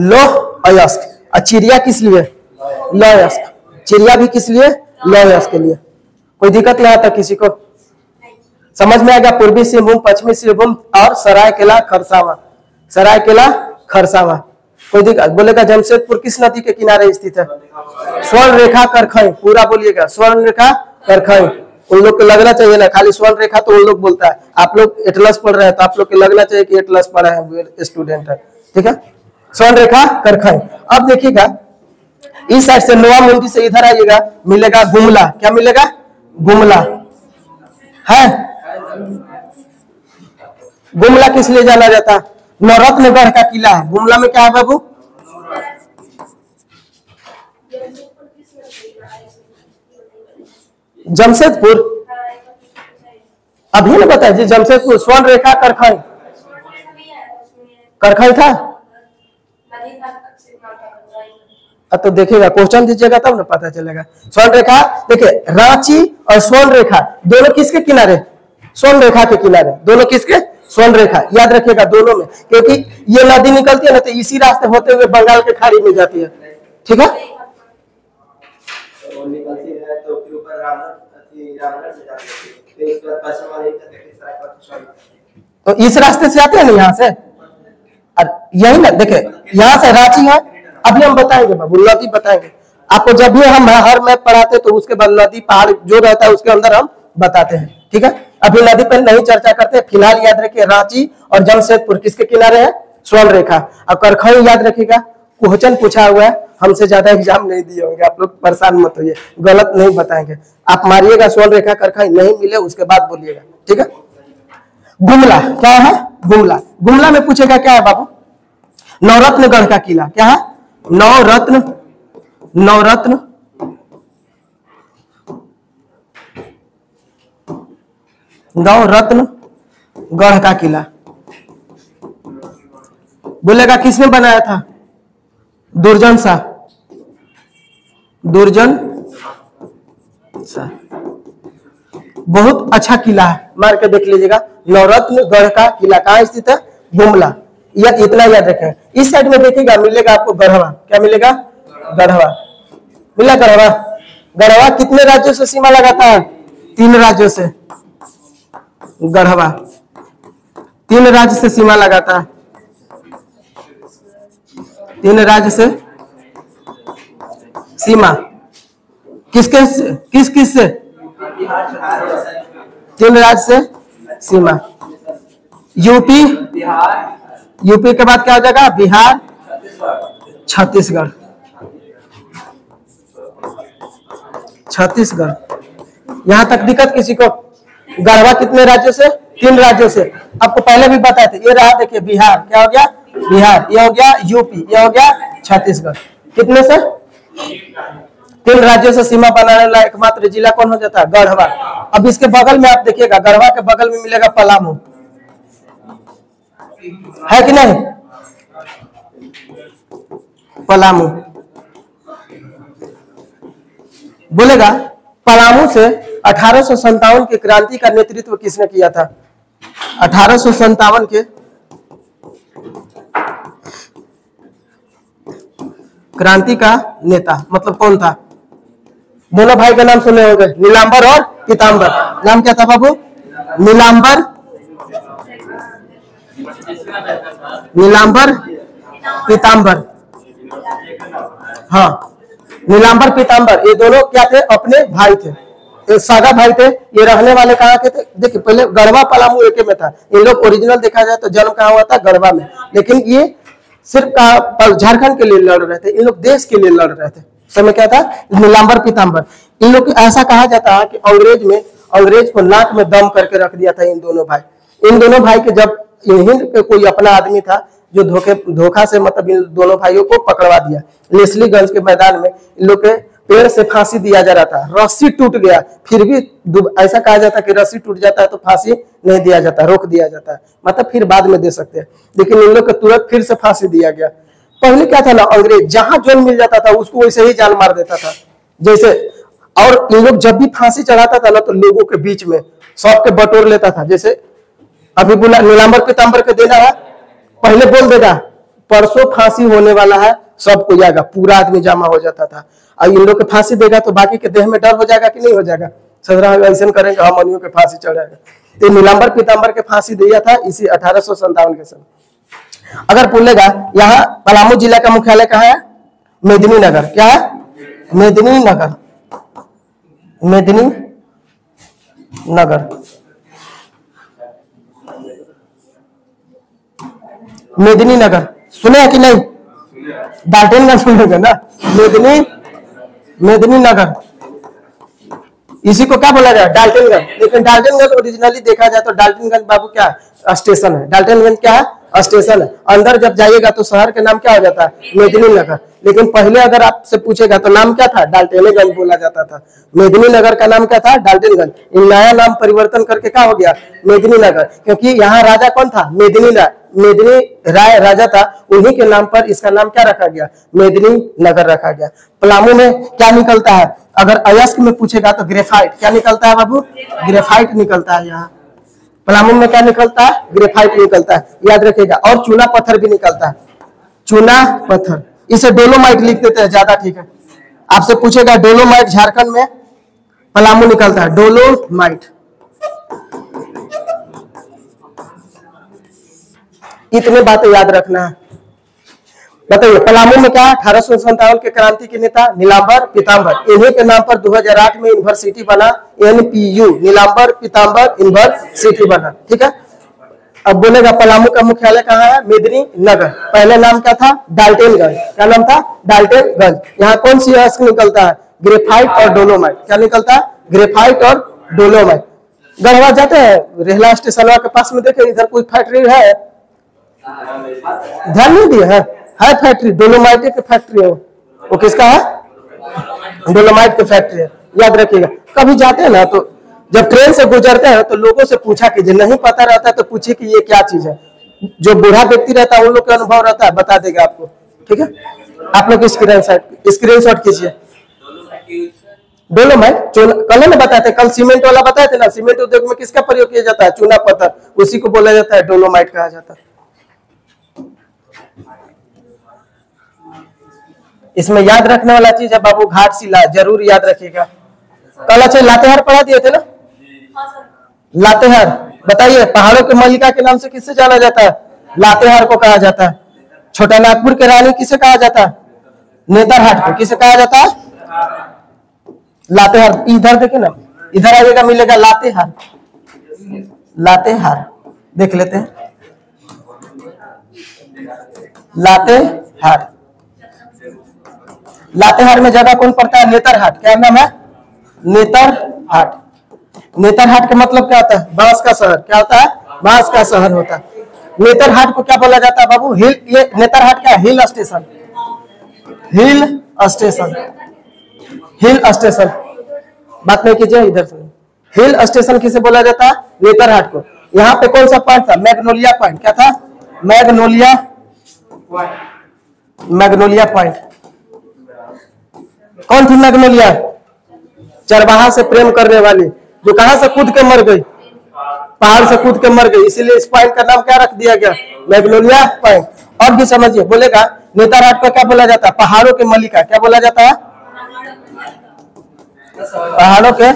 लौह अयस्क। और चिरिया किस लिए? लौह अयस्क। चिरिया भी किस लिए? लौह अयस्क के लिए। कोई दिक्कत यहाँ तक किसी को? समझ में आ गया? पूर्वी सिंहभूम, पश्चिमी सिंहभूम और सरायकेला खरसावां। सरायकेला खरसावां। कोई दिक्कत? बोलेगा जमशेदपुर किस नदी के किनारे स्थित है? स्वर्ण रेखा करखई। पूरा बोलिएगा, स्वर्ण रेखा करखई। उन लोग को लगना चाहिए ना, खाली स्वर्ण रेखा तो उन लोग बोलता है। आप लोग एटलस पढ़ रहे हैं तो आप लोग को लगना चाहिए कि एटलस पढ़ा है, स्टूडेंट है। ठीक है, स्वर्ण रेखा करखई। अब देखिएगा इस साइड से नोवामुंडी से इधर आइएगा, मिलेगा गुमला। क्या मिलेगा? गुमला है। गुमला किस लिए जाना जाता है? नवरत्नगढ़ का किला है। गुमला में क्या है बाबू? जमशेदपुर। अभी ना बताया जी, जमशेदपुर। स्वर्ण रेखा करखई, करखई था। तो देखिएगा, क्वेश्चन दीजिएगा तब ना पता चलेगा। स्वर्ण रेखा देखिए, रांची और स्वर्ण रेखा दोनों किसके किनारे? स्वर्ण रेखा के किनारे। दोनों किसके? स्वर्ण रेखा। याद रखिएगा दोनों में, क्योंकि ये नदी निकलती है ना तो इसी रास्ते होते हुए बंगाल के खाड़ी में जाती है। ठीक है, तो इस रास्ते से आते हैं ना यहाँ से। यही ना देखिए, यहाँ से रांची है। अभी हम बताएंगे बाबू, नदी बताएंगे आपको। जब भी हम हर मैप पढ़ाते तो उसके बाद नदी पहाड़ जो रहता है उसके अंदर हम बताते हैं। ठीक है, अभी नदी पर नहीं चर्चा करते। फिलहाल याद रखिए रांची और जमशेदपुर किसके किनारे है? स्वर्ण रेखा। और करखई याद रखिएगा, क्वेश्चन पूछा हुआ है, हमसे ज्यादा एग्जाम नहीं दिए होंगे। आप लोग परेशान मत होइए, गलत नहीं बताएंगे। आप मारिएगा स्वर्ण रेखा करखई, नहीं मिले उसके बाद बोलिएगा। ठीक है, गुमला क्या है? गुमला। गुमला में पूछेगा क्या है बाबू? नवरत्नगढ़ का किला। क्या है? नवरत्न, नवरत्न नवरत्न गढ़ का किला। बोलेगा किसने बनाया था? दुर्जन शाह। दुर्जन शाह। बहुत अच्छा किला है, मार के देख लीजिएगा। नवरत्न गढ़ का किला कहाँ स्थित है? गुमला। यह इतना याद रखें। इस साइड में देखिएगा मिलेगा आपको गढ़वा। क्या मिलेगा? गढ़वा मिला। गढ़वा, गढ़वा कितने राज्यों से सीमा लगाता है? 3 राज्यों से। गढ़वा 3 राज्य से सीमा लगाता है। 3 राज्य से सीमा। किसके से? किस से? 3 राज्य से सीमा। यूपी, यूपी के बाद क्या हो जाएगा? बिहार, छत्तीसगढ़। छत्तीसगढ़। यहां तक दिक्कत किसी को? गढ़वा कितने राज्यों से? 3 राज्यों से। आपको पहले भी बताए थे। ये रहा देखिए बिहार, क्या हो गया? बिहार। ये हो गया यूपी, ये हो गया छत्तीसगढ़। कितने से? 3 राज्यों से सीमा बनाने वाला एकमात्र जिला कौन हो जाता है? गढ़वा। अब इसके बगल में आप देखिएगा, गढ़वा के बगल में मिलेगा पलामू, है कि नहीं? पलामू। बोलेगा पलामू से 1857 की क्रांति का नेतृत्व किसने किया था? 1857 के क्रांति का नेता मतलब कौन था? दोनों भाई का नाम सुने होंगे, नीलांबर और पीतांबर। नाम क्या था बाबू? नीलांबर, नीलांबर पीतांबर। हाँ, नीलांबर पीतांबर, ये दोनों क्या थे? अपने भाई थे, ये सागा भाई थे। ये रहने वाले कहाँ के थे? देखिए पहले गढ़वा पलामू एक में था। इन लोग ओरिजिनल देखा जाए तो जन्म कहाँ हुआ था? गढ़वा में। लेकिन ये सिर्फ झारखंड के लिए लड़ रहे थे, इन लोग देश के लिए लड़ रहे थे। समय क्या था? नीलांबर पीतांबर। इन लोग ऐसा कहा जाता है कि अंग्रेज को नाक में दम करके रख दिया था इन दोनों भाई। इन दोनों भाई के जब हिंद के कोई अपना आदमी था जो धोखा से मतलब इन दोनों भाइयों को पकड़वा दिया। लेस्लीगंज के मैदान में इन लोग के पेड़ से फांसी दिया जा रहा था, रस्सी टूट गया, फिर भी ऐसा कहा जाता है कि रस्सी टूट जाता है तो फांसी नहीं दिया जाता, रोक दिया जाता है, मतलब फिर बाद में दे सकते हैं। लेकिन इन लोग को तुरंत फिर से फांसी दिया गया। पहले क्या था ना, अंग्रेज जहां जोन मिल जाता था उसको वैसे ही जान मार देता था जैसे। और इन लोग जब भी फांसी चढ़ाता था ना तो लोगों के बीच में सबके बटोर लेता था। जैसे अभी बोला नीलांबर पीतांबर के देना है, पहले बोल देगा परसों फांसी होने वाला है, सबको जाएगा, पूरा आदमी जमा हो जाता था। और इन लोग के फांसी देगा तो बाकी के देह में डर हो जाएगा कि नहीं हो जाएगा? सदरा ऐसा करेंगे हम अनियों के फांसी चढ़ाएगा। तो नीलांबर पीतांबर के फांसी दिया था इसी 1857 के समय। अगर बोलेगा यहाँ पलामू जिला का मुख्यालय कहाँ है? मेदिनीनगर। क्या है? मेदिनीनगर। मेदिनीनगर। मेदिनीनगर सुने हैं कि नहीं? डाल्टनगंज सुनेंगे ना? मेदिनीनगर, इसी को क्या बोला जाए? डाल्टनगंज। लेकिन डाल्टनगंज ओरिजिनली देखा जाए तो डाल्टनगंज बाबू क्या स्टेशन है? डाल्टनगंज क्या है? स्टेशन है। अंदर जब जाइएगा तो शहर का नाम क्या हो जाता है? मेदिनीनगर। लेकिन पहले अगर आपसे पूछेगा तो नाम क्या था? डाल्टनगंज बोला जाता था। मेदिनीनगर का नाम क्या था? डाल्टनगंज। इन नया नाम परिवर्तन करके क्या हो गया? मेदिनीनगर। क्योंकि यहाँ राजा कौन था? मेदिनी राय राजा था, उन्हीं के नाम पर इसका नाम क्या रखा गया? मेदिनीनगर रखा गया। पलामू में क्या निकलता है? अगर अयस्क में पूछेगा तो ग्रेफाइट। क्या निकलता है बाबू? ग्रेफाइट निकलता है। यहाँ पलामू में क्या निकलता है? ग्रेफाइट निकलता है, याद रखिएगा। और चूना पत्थर भी निकलता है, चूना पत्थर। इसे डोलोमाइट लिख देते हैं, ज्यादा ठीक है। आपसे पूछेगा डोलोमाइट झारखंड में, पलामू निकलता है डोलोमाइट। इतने बातें याद रखना है। बताइए पलामू में क्या? 1857 के क्रांति के नेता नीलांबर पीतांबर। इन्हीं के नाम पर 2008 में यूनिवर्सिटी बना, NPU, नीलांबर पीतांबर यूनिवर्सिटी बना। ठीक है। अब बोलेगा पलामू का मुख्यालय कहाँ है? मेदिनीनगर। पहले नाम क्या था? डाल्टनगंज। क्या नाम था? डाल्टनगंज। यहाँ कौन सी अयस्क निकलता है? ग्रेफाइट और डोलोमाइट। क्या निकलता है? ग्रेफाइट और डोलोमाइट। गढ़वा जाते हैं, रेहला स्टेशन के पास में देखे इधर कोई फैक्ट्री है? ध्यान नहीं दिया है फैक्ट्री, डोलोमाइट की फैक्ट्री है। वो किसका है? डोलोमाइट की फैक्ट्री है, याद रखिएगा। कभी जाते हैं ना तो जब ट्रेन से गुजरते हैं तो लोगों से पूछा कीजिए, नहीं पता रहता है तो पूछिए कि ये क्या चीज है। जो बूढ़ा व्यक्ति रहता है उन लोग का अनुभव रहता है, बता देगा आपको। ठीक है, आप लोग स्क्रीनशॉट कीजिए। डोलोमाइट कल ना बताते, कल सीमेंट वाला बताए थे ना, सीमेंट उद्योग में किसका प्रयोग किया जाता है? चूना पत्थर, उसी को बोला जाता है डोलोमाइट कहा जाता है। इसमें याद रखने वाला चीज है बाबू घाटशिला, जरूर याद रखिएगा। कल अच्छा लातेहार पढ़ा दिए थे ना? लातेहार बताइए, पहाड़ों के मल्लिका के नाम से किससे जाना जाता है? लातेहार को कहा जाता है। छोटा नागपुर के रानी किसे कहा जाता है? नेतरहाट को किसे कहा जाता है? लातेहार। इधर देखे ना, इधर आइएगा मिलेगा लातेहार। लातेहार देख लेते हैं, लातेहार। लातेहार में जगह कौन पड़ता है? नेतरहाट। क्या नाम है? नेतरहाट। नेतरहाट का मतलब क्या होता है? बांस का शहर। क्या होता है? बांस का शहर होता है। नेतरहाट को क्या बोला जाता है बाबू? हिल। ये नेतरहाट क्या है? Hill station. Hill station, hill station. बात नहीं कीजिए, इधर से। हिल स्टेशन किसे बोला जाता है? नेतरहाट को। यहाँ पे कौन सा पॉइंट था? Magnolia point. क्या था? Magnolia, Magnolia point. कौन थी मैग्नोलिया? चरवाहा से प्रेम करने वाली, जो कहां से कूद के मर गई? पहाड़ से कूद के मर गई, इसीलिए इस पॉइंट का नाम क्या रख दिया गया? Magnolia point. और भी समझिए, बोलेगा नेतरहाट को क्या बोला जाता है? पहाड़ों के मल्लिका। क्या बोला जाता है? पहाड़ों के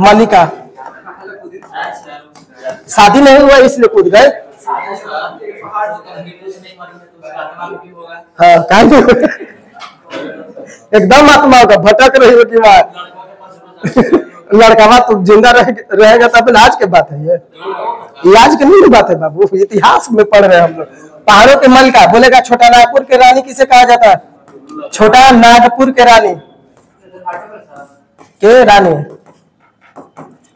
मल्लिका। शादी नहीं हुआ इसलिए कूद गए। हाँ, एकदम आत्मा होगा, भटक रही होगी वहां। लड़का तो जिंदा रहेगा तब। आज के बात है ये आज की नहीं बात है बाबू, इतिहास में पढ़ रहे हैं हम लोग। पहाड़ों के मल्लिका बोलेगा छोटा नागपुर के रानी किसे कहा जाता है? छोटा नागपुर के रानी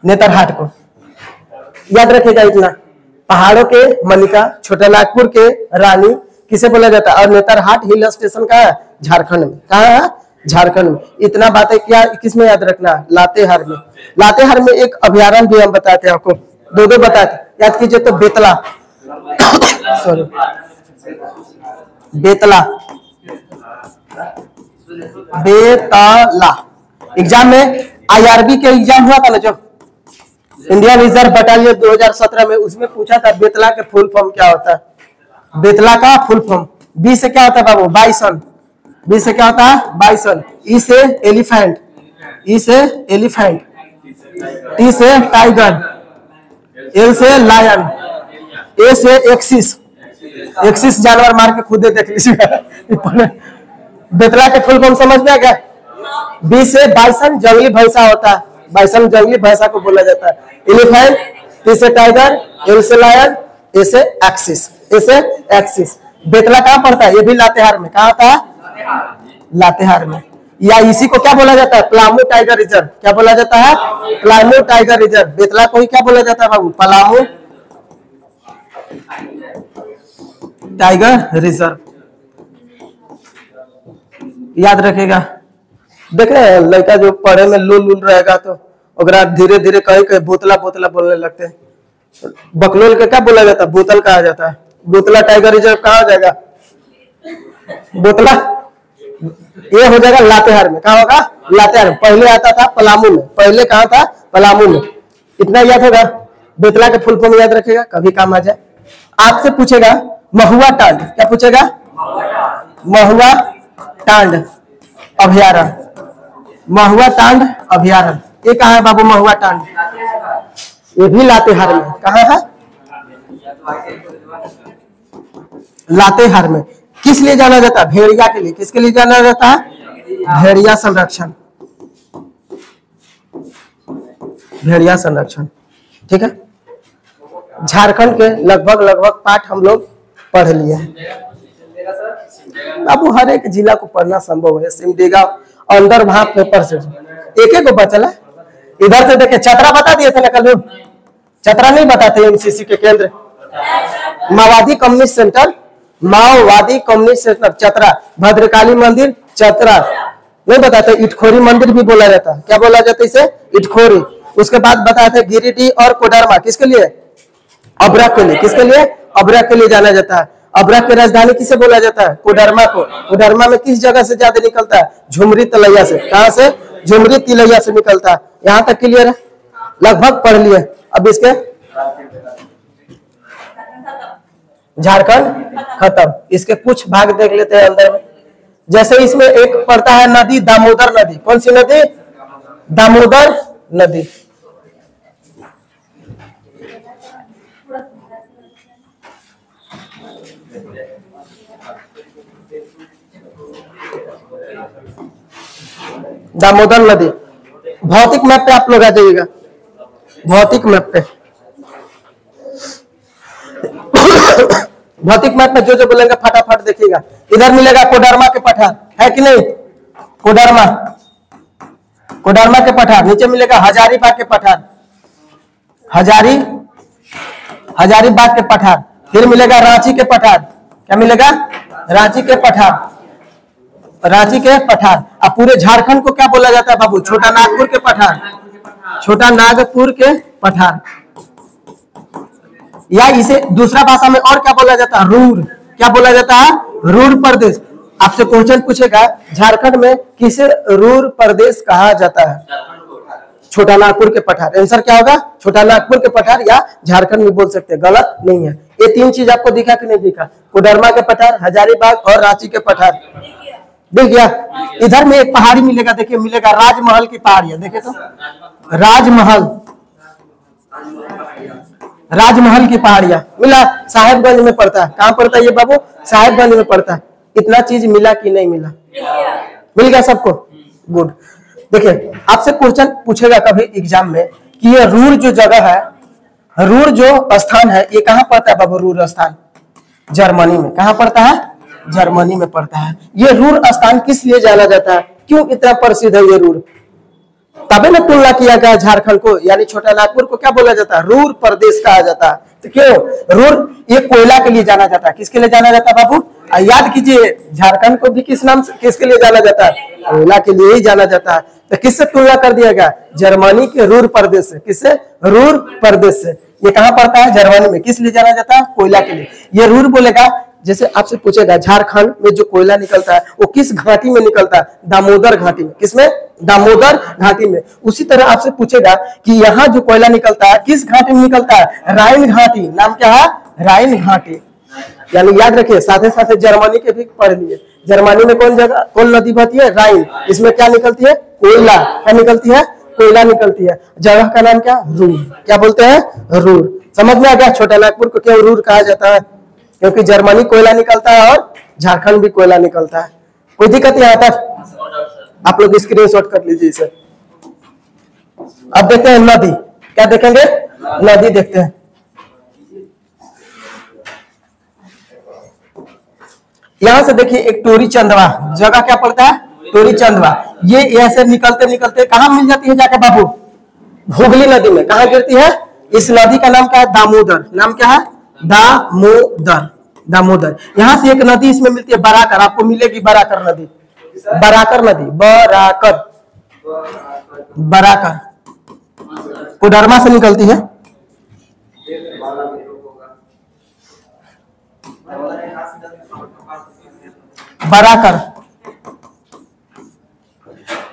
नेतरहाट को याद रखेगा इतना। पहाड़ों के मल्लिका, छोटा नागपुर के रानी किसे बोला जाता है? और नेतरहाट हिल स्टेशन का है झारखंड में। कहा है? झारखंड में। इतना बातें क्या किसमें याद रखना? लातेहार में। लातेहार में एक अभ्यारण्य भी हम बताते हैं आपको, दो बताते, याद कीजिए तो बेतला। सॉरी, बेतला, बेतला। एग्जाम में IRB के एग्जाम हुआ था ना, जो इंडियन रिजर्व बटालियन 2017 में, उसमें पूछा था बेतला के फुल फॉर्म क्या होता है? बेतला का फुल फॉर्म। बी से क्या होता है बाबू? बाइसन। बी से क्या होता है? बाइसन। ई से एलिफेंट, ई से एलिफेंट। टी से टाइगर, एल से लायन, ए से एक्सिस। एक्सिस जानवर मार के खुदे देख लीजिएगा। बेतला के फुल फॉर्म समझ में आ गया? बी से बाइसन, जंगली भैंसा होता है, बाइसन जंगली भैंसा को बोला जाता है। एलिफेंट, टी से टाइगर, एल से लायन, ए से एक्सिस, ए से एक्सिस। बेतला कहाँ पड़ता है? ये भी लातेहार में। कहाँ होता है? लातेहार में। या इसी को क्या बोला जाता है? Palamu tiger reserve. क्या बोला जाता है? Palamu tiger reserve. बेतला को ही क्या बोला जाता है बाबू? Palamu tiger reserve. याद रखेगा। देख रहे हैं लड़का जो पढ़े में लूल रहेगा तो धीरे धीरे कहीं कहीं बोतला बोतला बोलने लगते हैं। बकलोल के क्या बोला जाता है? बोतल कहा जाता है। बोतला टाइगर रिजर्व कहा हो जाएगा? बोतला ये हो जाएगा लातेहार में। कहा होगा? लातेहार में। पहले आता था पलामू में। पहले कहा था? पलामू में। इतना याद होगा। बेतला के फुल फॉर्म याद रखेगा, कभी काम आ जाए। आपसे पूछेगा महुआ टांड। क्या पूछेगा? महुआ टांड अभ्यारण्य। महुआ टांड अभ्यारण्य ये कहाँ है बाबू? महुआ टांड ये भी लातेहार में। कहाँ है? लातेहार में। किस लिए जाना जाता है? भेड़िया के लिए। किसके लिए जाना जाता है? भेड़िया संरक्षण। भेड़िया संरक्षण। ठीक है। झारखंड के लगभग पाठ हम लोग पढ़ लिए हैं। बाबू हर एक जिला को पढ़ना संभव है। सिमडेगा अंदर वहां पेपर से एक को बचला। इधर से देखे चतरा बता दिए थे ना कल। चतरा नहीं बताते MCC के केंद्र? माओवादी कम्युनिस्ट सेंटर, माओवादी कम्युनिस्ट सेंटर चतरा, भद्रकाली मंदिर चतरा, नहीं बताते, इटखोरी मंदिर भी बोला जाता है। क्या बोला जाता है इसे? इटखोरी। उसके बाद बताया था गिरिडीह और कोडरमा किसके लिए? अब्रक के लिए। किसके लिए? अब्रक के लिए जाना जाता है। अब्रक की राजधानी किसे बोला जाता है? कोडरमा को। कोडरमा में किस जगह से ज्यादा निकलता है? झुमरी तलैया से। कहां से? झुमरी तिलैया से निकलता है। यहाँ तक क्लियर है? लगभग पढ़ लिए। अब इसके झारखंड खत्म। इसके कुछ भाग देख लेते हैं अंदर में। जैसे इसमें एक पड़ता है नदी दामोदर नदी। कौन सी नदी? दामोदर नदी। दामोदर नदी भौतिक मैप पे आप लोग आ जाइएगा। भौतिक मैप पे भौतिक मैप में जो बोलेंगे फटाफट देखिएगा। इधर मिलेगा कोडरमा के पठार, है कि नहीं? कोडरमा, कोडरमा के पठार। नीचे मिलेगा हजारीबाग के पठार, हजारीबाग के पठार। फिर मिलेगा रांची के पठार। क्या मिलेगा? रांची के पठार, रांची के पठार। अब पूरे झारखंड को क्या बोला जाता है बाबू? छोटा नागपुर के पठार, छोटा नागपुर के पठार। या इसे दूसरा भाषा में और क्या बोला जाता है? रूर। क्या बोला जाता है? रूर प्रदेश। आपसे क्वेश्चन पूछेगा झारखंड में किसे रूर प्रदेश कहा जाता है? छोटा नागपुर के पठार। आंसर क्या होगा? छोटा नागपुर के पठार या झारखंड में बोल सकते हैं, गलत नहीं है। ये तीन चीज आपको दिखा कि नहीं दिखा? कोडरमा के पठार, हजारीबाग और रांची के पठार। देख गया? इधर में एक पहाड़ी मिलेगा, देखिए मिलेगा राजमहल की पहाड़ी है। देखे तो राजमहल, राजमहल की पहाड़ियां मिला। साहेबगंज में पड़ता है। कहां पड़ता है ये बाबू? साहेबगंज में पड़ता है। इतना चीज मिला कि नहीं मिला? मिल गया सबको? गुड। देखिए आपसे क्वेश्चन पूछेगा कभी एग्जाम में कि ये रूर जो जगह है, रूर जो स्थान है, ये कहां पड़ता है बाबू? रूर स्थान जर्मनी में। कहां पड़ता है? जर्मनी में पड़ता है। ये रूर स्थान किस लिए जाना जाता है? क्यों इतना प्रसिद्ध है ये रूर? तभी ना तुलना किया गया झारखंड को, यानी छोटा नागपुर को क्या बोला जाता है? रूर प्रदेश कहा जाता है। तो क्यों? रूर ये कोयला के लिए जाना जाता है। किसके लिए जाना जाता है बाबू? याद कीजिए, झारखंड को भी किस नाम से, किसके लिए जाना जाता है? कोयला के लिए ही जाना जाता है। तो किससे तुलना कर दिया गया? जर्मनी के रूर प्रदेश से। किससे? रूर प्रदेश से। ये कहाँ पड़ता है? जर्मनी में। किस लिए जाना जाता है? कोयला के लिए। ये रूर बोलेगा, जैसे आपसे पूछेगा झारखंड में जो कोयला निकलता है वो किस घाटी में निकलता है? दामोदर घाटी में। किसमें? दामोदर घाटी में। उसी तरह आपसे पूछेगा कि यहाँ जो कोयला निकलता है किस घाटी में निकलता है? राइन घाटी। नाम क्या है? राइन घाटी। यानी याद रखिए, साथ साथ जर्मनी के भी पढ़ लिए। जर्मनी में कौन जगह, कौन नदी बहती है? राइन। इसमें क्या निकलती है? कोयला। क्या निकलती है? कोयला निकलती है। जगह का नाम क्या? रूर। क्या बोलते हैं? रूर। समझ में आ गया? छोटा नागपुर को क्यों रूर कहा जाता है? क्योंकि जर्मनी कोयला निकलता है और झारखंड भी कोयला निकलता है। कोई दिक्कत नहीं आता? आप लोग स्क्रीनशॉट कर लीजिए इसे। अब देखते हैं नदी। क्या देखेंगे? नदी देखते हैं। यहां से देखिए एक टोरी चंदवा जगह क्या पड़ता है? टोरी चंदवा। ये ऐसे निकलते निकलते कहां मिल जाती है जाके बाबू? हुगली नदी में। कहां गिरती है? इस नदी का नाम क्या है? दामोदर। नाम क्या है? दामोदर। दामोदर। यहां से एक नदी इसमें मिलती है बराकर। आपको मिलेगी बराकर नदी। बराकर नदी, बराकर, बराकर कोडरमा से निकलती है। बराकर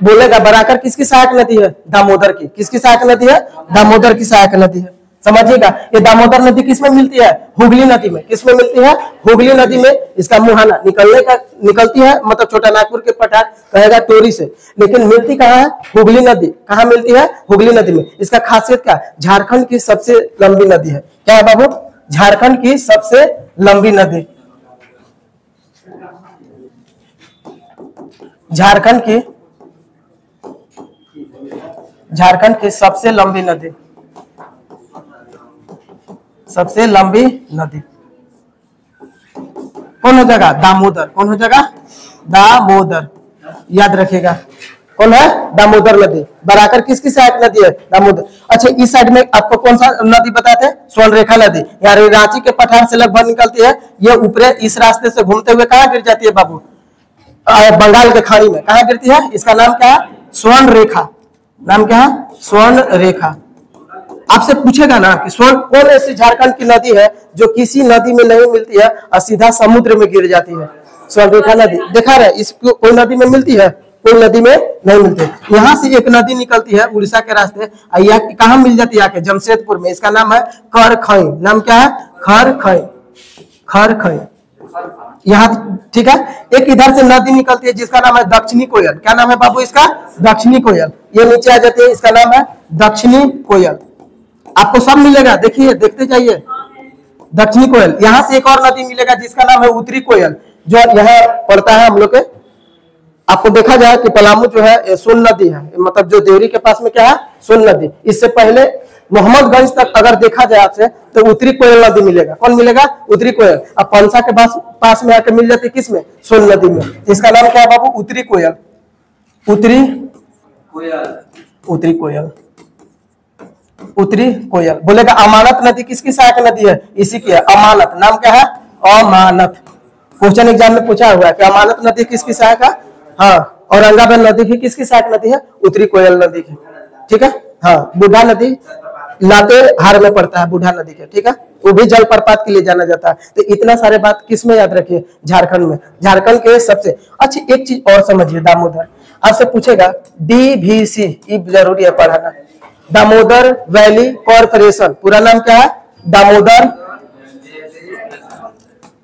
बोलेगा। बराकर किसकी सहायक नदी है? दामोदर की। किसकी सहायक नदी है? दामोदर की सहायक नदी है। समझिएगा, ये दामोदर नदी किसमें मिलती है? हुगली नदी में। किसमें मिलती है? हुगली नदी में। इसका मुहाना निकलती है, मतलब छोटा नागपुर के पठार कहेगा टोरी से, लेकिन मिलती कहाँ है? हुगली नदी। कहाँ मिलती है? हुगली नदी में। इसका खासियत क्या? झारखंड की सबसे लंबी नदी है। क्या है बाबू? झारखंड की सबसे लंबी नदी। झारखंड की सबसे लंबी नदी, सबसे लंबी नदी कौन हो जाएगा? दामोदर। कौन हो जाएगा? दामोदर। याद रखिएगा, कौन है? दामोदर नदी। बराकर किसकी सहायक नदी है? दामोदर। अच्छा, इस साइड में आपको कौन सा नदी बताते हैं? स्वर्णरेखा नदी। यार रांची के पठार से लगभग निकलती है। ये ऊपर इस रास्ते से घूमते हुए कहाँ गिर जाती है बाबू? बंगाल के खाड़ी में कहाँ गिरती है, इसका नाम क्या है, स्वर्ण रेखा। नाम क्या है, स्वर्ण रेखा। आपसे पूछेगा ना कि स्वर्ण कौन ऐसी झारखंड की नदी है जो किसी नदी में नहीं मिलती है और सीधा समुद्र में गिर जाती है। स्वर्ण रेखा नदी देखा रहे, इसको कोई नदी में मिलती है, कोई नदी में नहीं मिलती। यहाँ से एक नदी निकलती है उड़ीसा के रास्ते, यह कहाँ मिल जाती है, आके जमशेदपुर में। इसका नाम है खरखई। नाम क्या है, खरखई, खरखई। यहाँ ठीक है। एक इधर से नदी निकलती है जिसका नाम है दक्षिणी कोयल। क्या नाम है बाबू इसका, दक्षिणी कोयल। ये नीचे आ जाती है, इसका नाम है दक्षिणी कोयल। आपको सब मिलेगा, देखिए देखते जाइए। दक्षिणी कोयल। यहाँ से एक और नदी मिलेगा जिसका नाम है उत्तरी कोयल, जो यहाँ पड़ता है हम लोग के। आपको देखा जाए कि पलामू जो है सोन नदी है, मतलब जो देवरी के पास में क्या है, सोन नदी। इससे पहले मोहम्मदगंज तक अगर देखा जाए आपसे तो उत्तरी कोयल नदी मिलेगा। कौन मिलेगा, उत्तरी कोयल। अब पंसा के पास में आके मिल जाती है किस में, सोन नदी में। इसका नाम क्या है बाबू, उत्तरी कोयल। उत्तरी कोयल, उत्तरी कोयल, उत्तरी कोयल। बोलेगा अमानत नदी किसकी सहायक नदी है, इसी की है, अमानत। नाम क्या है, अमानत। क्वेश्चन एग्जाम में पूछा हुआ है कि अमानत नदी किसकी सहायक है। हाँ, औरंगाबाद नदी भी किसकी सहायक नदी है, उत्तरी कोयल नदी की। ठीक है। हाँ, बूढ़ा नदी लातेहार में पड़ता है, बूढ़ा नदी के। ठीक है, वो भी जलप्रपात के लिए जाना जाता है। तो इतना सारे बात किस में याद रखिए, झारखंड में। झारखंड के सबसे अच्छी एक चीज और समझिए, दामोदर। आपसे पूछेगा DVC, ये जरूरी है पढ़ाना। दामोदर वैली कॉर्पोरेशन, पूरा नाम क्या है, Damodar,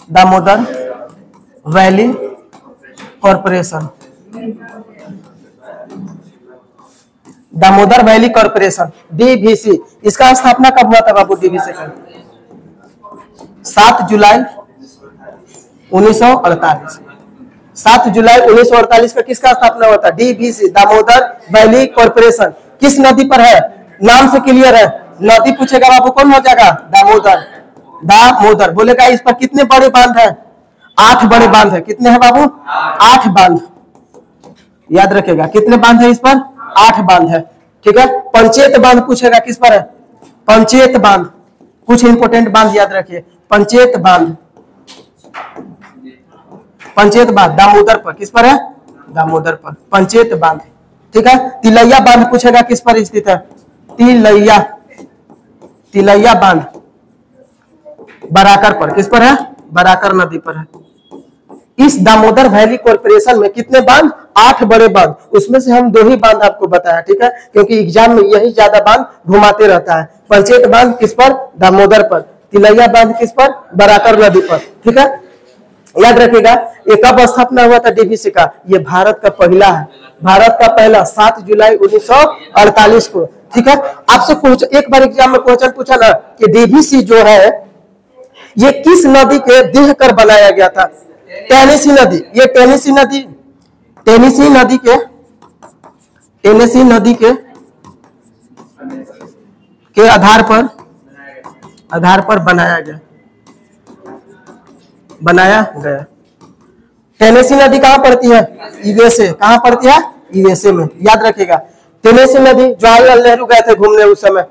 Damodar valley corporation, Damodar valley corporation, DVC। इसका स्थापना कब हुआ था बाबू, DVC का 7 जुलाई 1948। 7 जुलाई 1948 का किसका स्थापना हुआ था, DVC, दामोदर वैली कॉर्पोरेशन। किस नदी पर है, नाम से क्लियर है। नदी पूछेगा बाबू कौन हो जाएगा, दामोदर, दामोदर। बोलेगा इस पर कितने बड़े बांध है, 8 बड़े बांध है। कितने हैं बाबू, 8 बांध। याद रखेगा कितने बांध है इस पर, 8 बांध है। ठीक है। पंचेत बांध पूछेगा किस पर है, पंचेत बांध। कुछ इंपोर्टेंट बांध याद रखिए, पंचेत बांध, पंचेत बांध दामोदर पर। किस पर है, दामोदर पर, पंचेत बांध। ठीक है। तिलैया बांध पूछेगा किस पर स्थित है, तिलैया, तिलैया बांध बराकर पर। किस पर है, बराकर नदी पर है। इस दामोदर वैली कॉर्पोरेशन में कितने बांध, 8 बड़े बांध। उसमें से हम 2 ही बांध आपको बताया। ठीक है, क्योंकि एग्जाम में यही ज्यादा बांध घुमाते रहता है। पंचेत बांध किस पर, दामोदर पर। तिलैया बांध किस पर, बराकर नदी पर। ठीक है, याद रखिएगा। ये कब स्थापना हुआ था DVC का, ये भारत का पहला है, भारत का पहला 7 जुलाई 1948 को। ठीक है। आपसे एक बार एग्जाम में क्वेश्चन पूछा ना कि DVC जो है ये किस नदी के देह कर बनाया गया था, टेनेसी नदी। ये टेनेसी नदी, टेनेसी नदी के, टेनेसी नदी के आधार पर बनाया गया, बनाया गया। टेनेसी नदी कहाँ पड़ती है, USA। कहाँ पड़ती है, USA में। याद रखिएगा। टेनेसी नदी, जवाहरलाल नेहरू गए थे घूमने उस समय,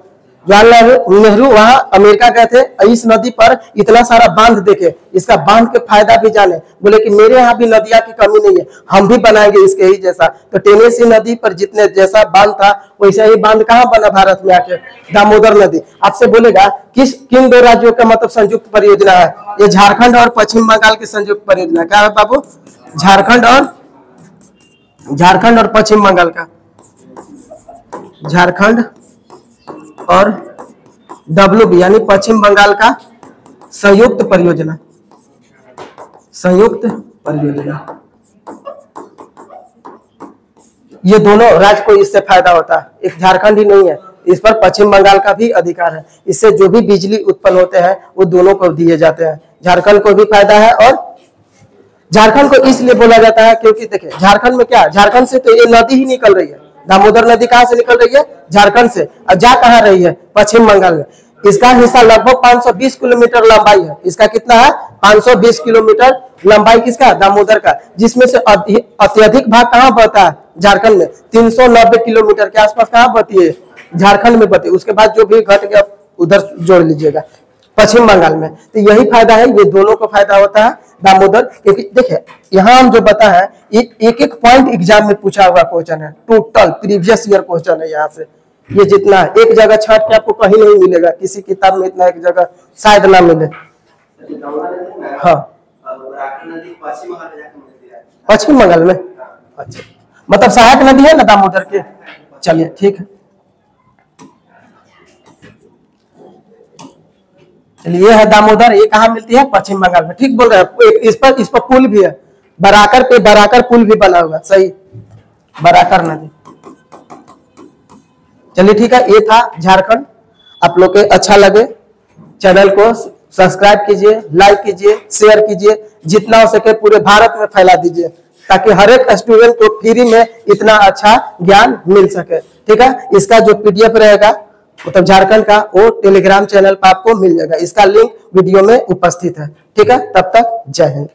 जवाहरलाल नेहरू वहां अमेरिका गए थे। इस नदी पर इतना सारा बांध देखे, इसका बांध के फायदा भी जाने। बोले कि मेरे यहाँ भी नदियां की कमी नहीं है, हम भी बनाएंगे इसके ही जैसा। तो टेनेसी नदी पर जितने जैसा बांध था वैसा ही बांध कहाँ बना भारत में आके, दामोदर नदी। आपसे बोलेगा किन 2 राज्यों का मतलब संयुक्त परियोजना है, ये झारखंड और पश्चिम बंगाल की संयुक्त परियोजना। क्या है बाबू, झारखंड और पश्चिम बंगाल का, झारखंड और WB यानी पश्चिम बंगाल का संयुक्त परियोजना, संयुक्त परियोजना। ये दोनों राज्य को इससे फायदा होता है, एक झारखंड ही नहीं है, इस पर पश्चिम बंगाल का भी अधिकार है। इससे जो भी बिजली उत्पन्न होते हैं वो दोनों को दिए जाते हैं। झारखंड को भी फायदा है और झारखंड को इसलिए बोला जाता है क्योंकि देखिए झारखंड में क्या, झारखंड से तो ये नदी ही निकल रही है। दामोदर नदी कहाँ से निकल रही है, झारखंड से। और जा कहाँ रही है, पश्चिम बंगाल में। इसका हिस्सा लगभग 520 किलोमीटर लंबाई है। इसका कितना है, 520 किलोमीटर लंबाई किसका, दामोदर का। जिसमें से अत्यधिक भाग कहाँ बहता है, झारखंड में। 390 किलोमीटर के आसपास कहाँ बहती है, झारखंड में बहती है। उसके बाद जो भी घट गया उधर जोड़ लीजिएगा, पश्चिम बंगाल में। तो यही फायदा है, ये दोनों को फायदा होता है। दामोदर, क्योंकि देखिए यहाँ हम जो बता है एक एक पॉइंट एग्जाम में पूछा हुआ क्वेश्चन है, टोटल प्रीवियस ईयर क्वेश्चन है यहाँ से। ये जितना एक जगह छाट के आपको कहीं नहीं मिलेगा, किसी किताब में इतना एक जगह शायद ना मिले। हाँ पश्चिम बंगाल में, अच्छा मतलब सहायक नदी है ना दामोदर के। चलिए ठीक है, चलिए ये है दामोदर, ये कहाँ मिलती है? पश्चिम बंगाल में। ठीक बोल रहे हैं। इस पर पुल भी है, बराकर पे बराकर पुल भी बना हुआ, सही, बराकर नदी। चलिए ठीक है, ये था झारखंड। आप लोग के अच्छा लगे चैनल को सब्सक्राइब कीजिए, लाइक कीजिए, शेयर कीजिए, जितना हो सके पूरे भारत में फैला दीजिए, ताकि हर एक स्टूडेंट को फ्री में इतना अच्छा ज्ञान मिल सके। ठीक है, इसका जो पीडीएफ रहेगा मतलब झारखंड का, वो टेलीग्राम चैनल पर आपको मिल जाएगा, इसका लिंक वीडियो में उपस्थित है। ठीक है, तब तक जय हिंद।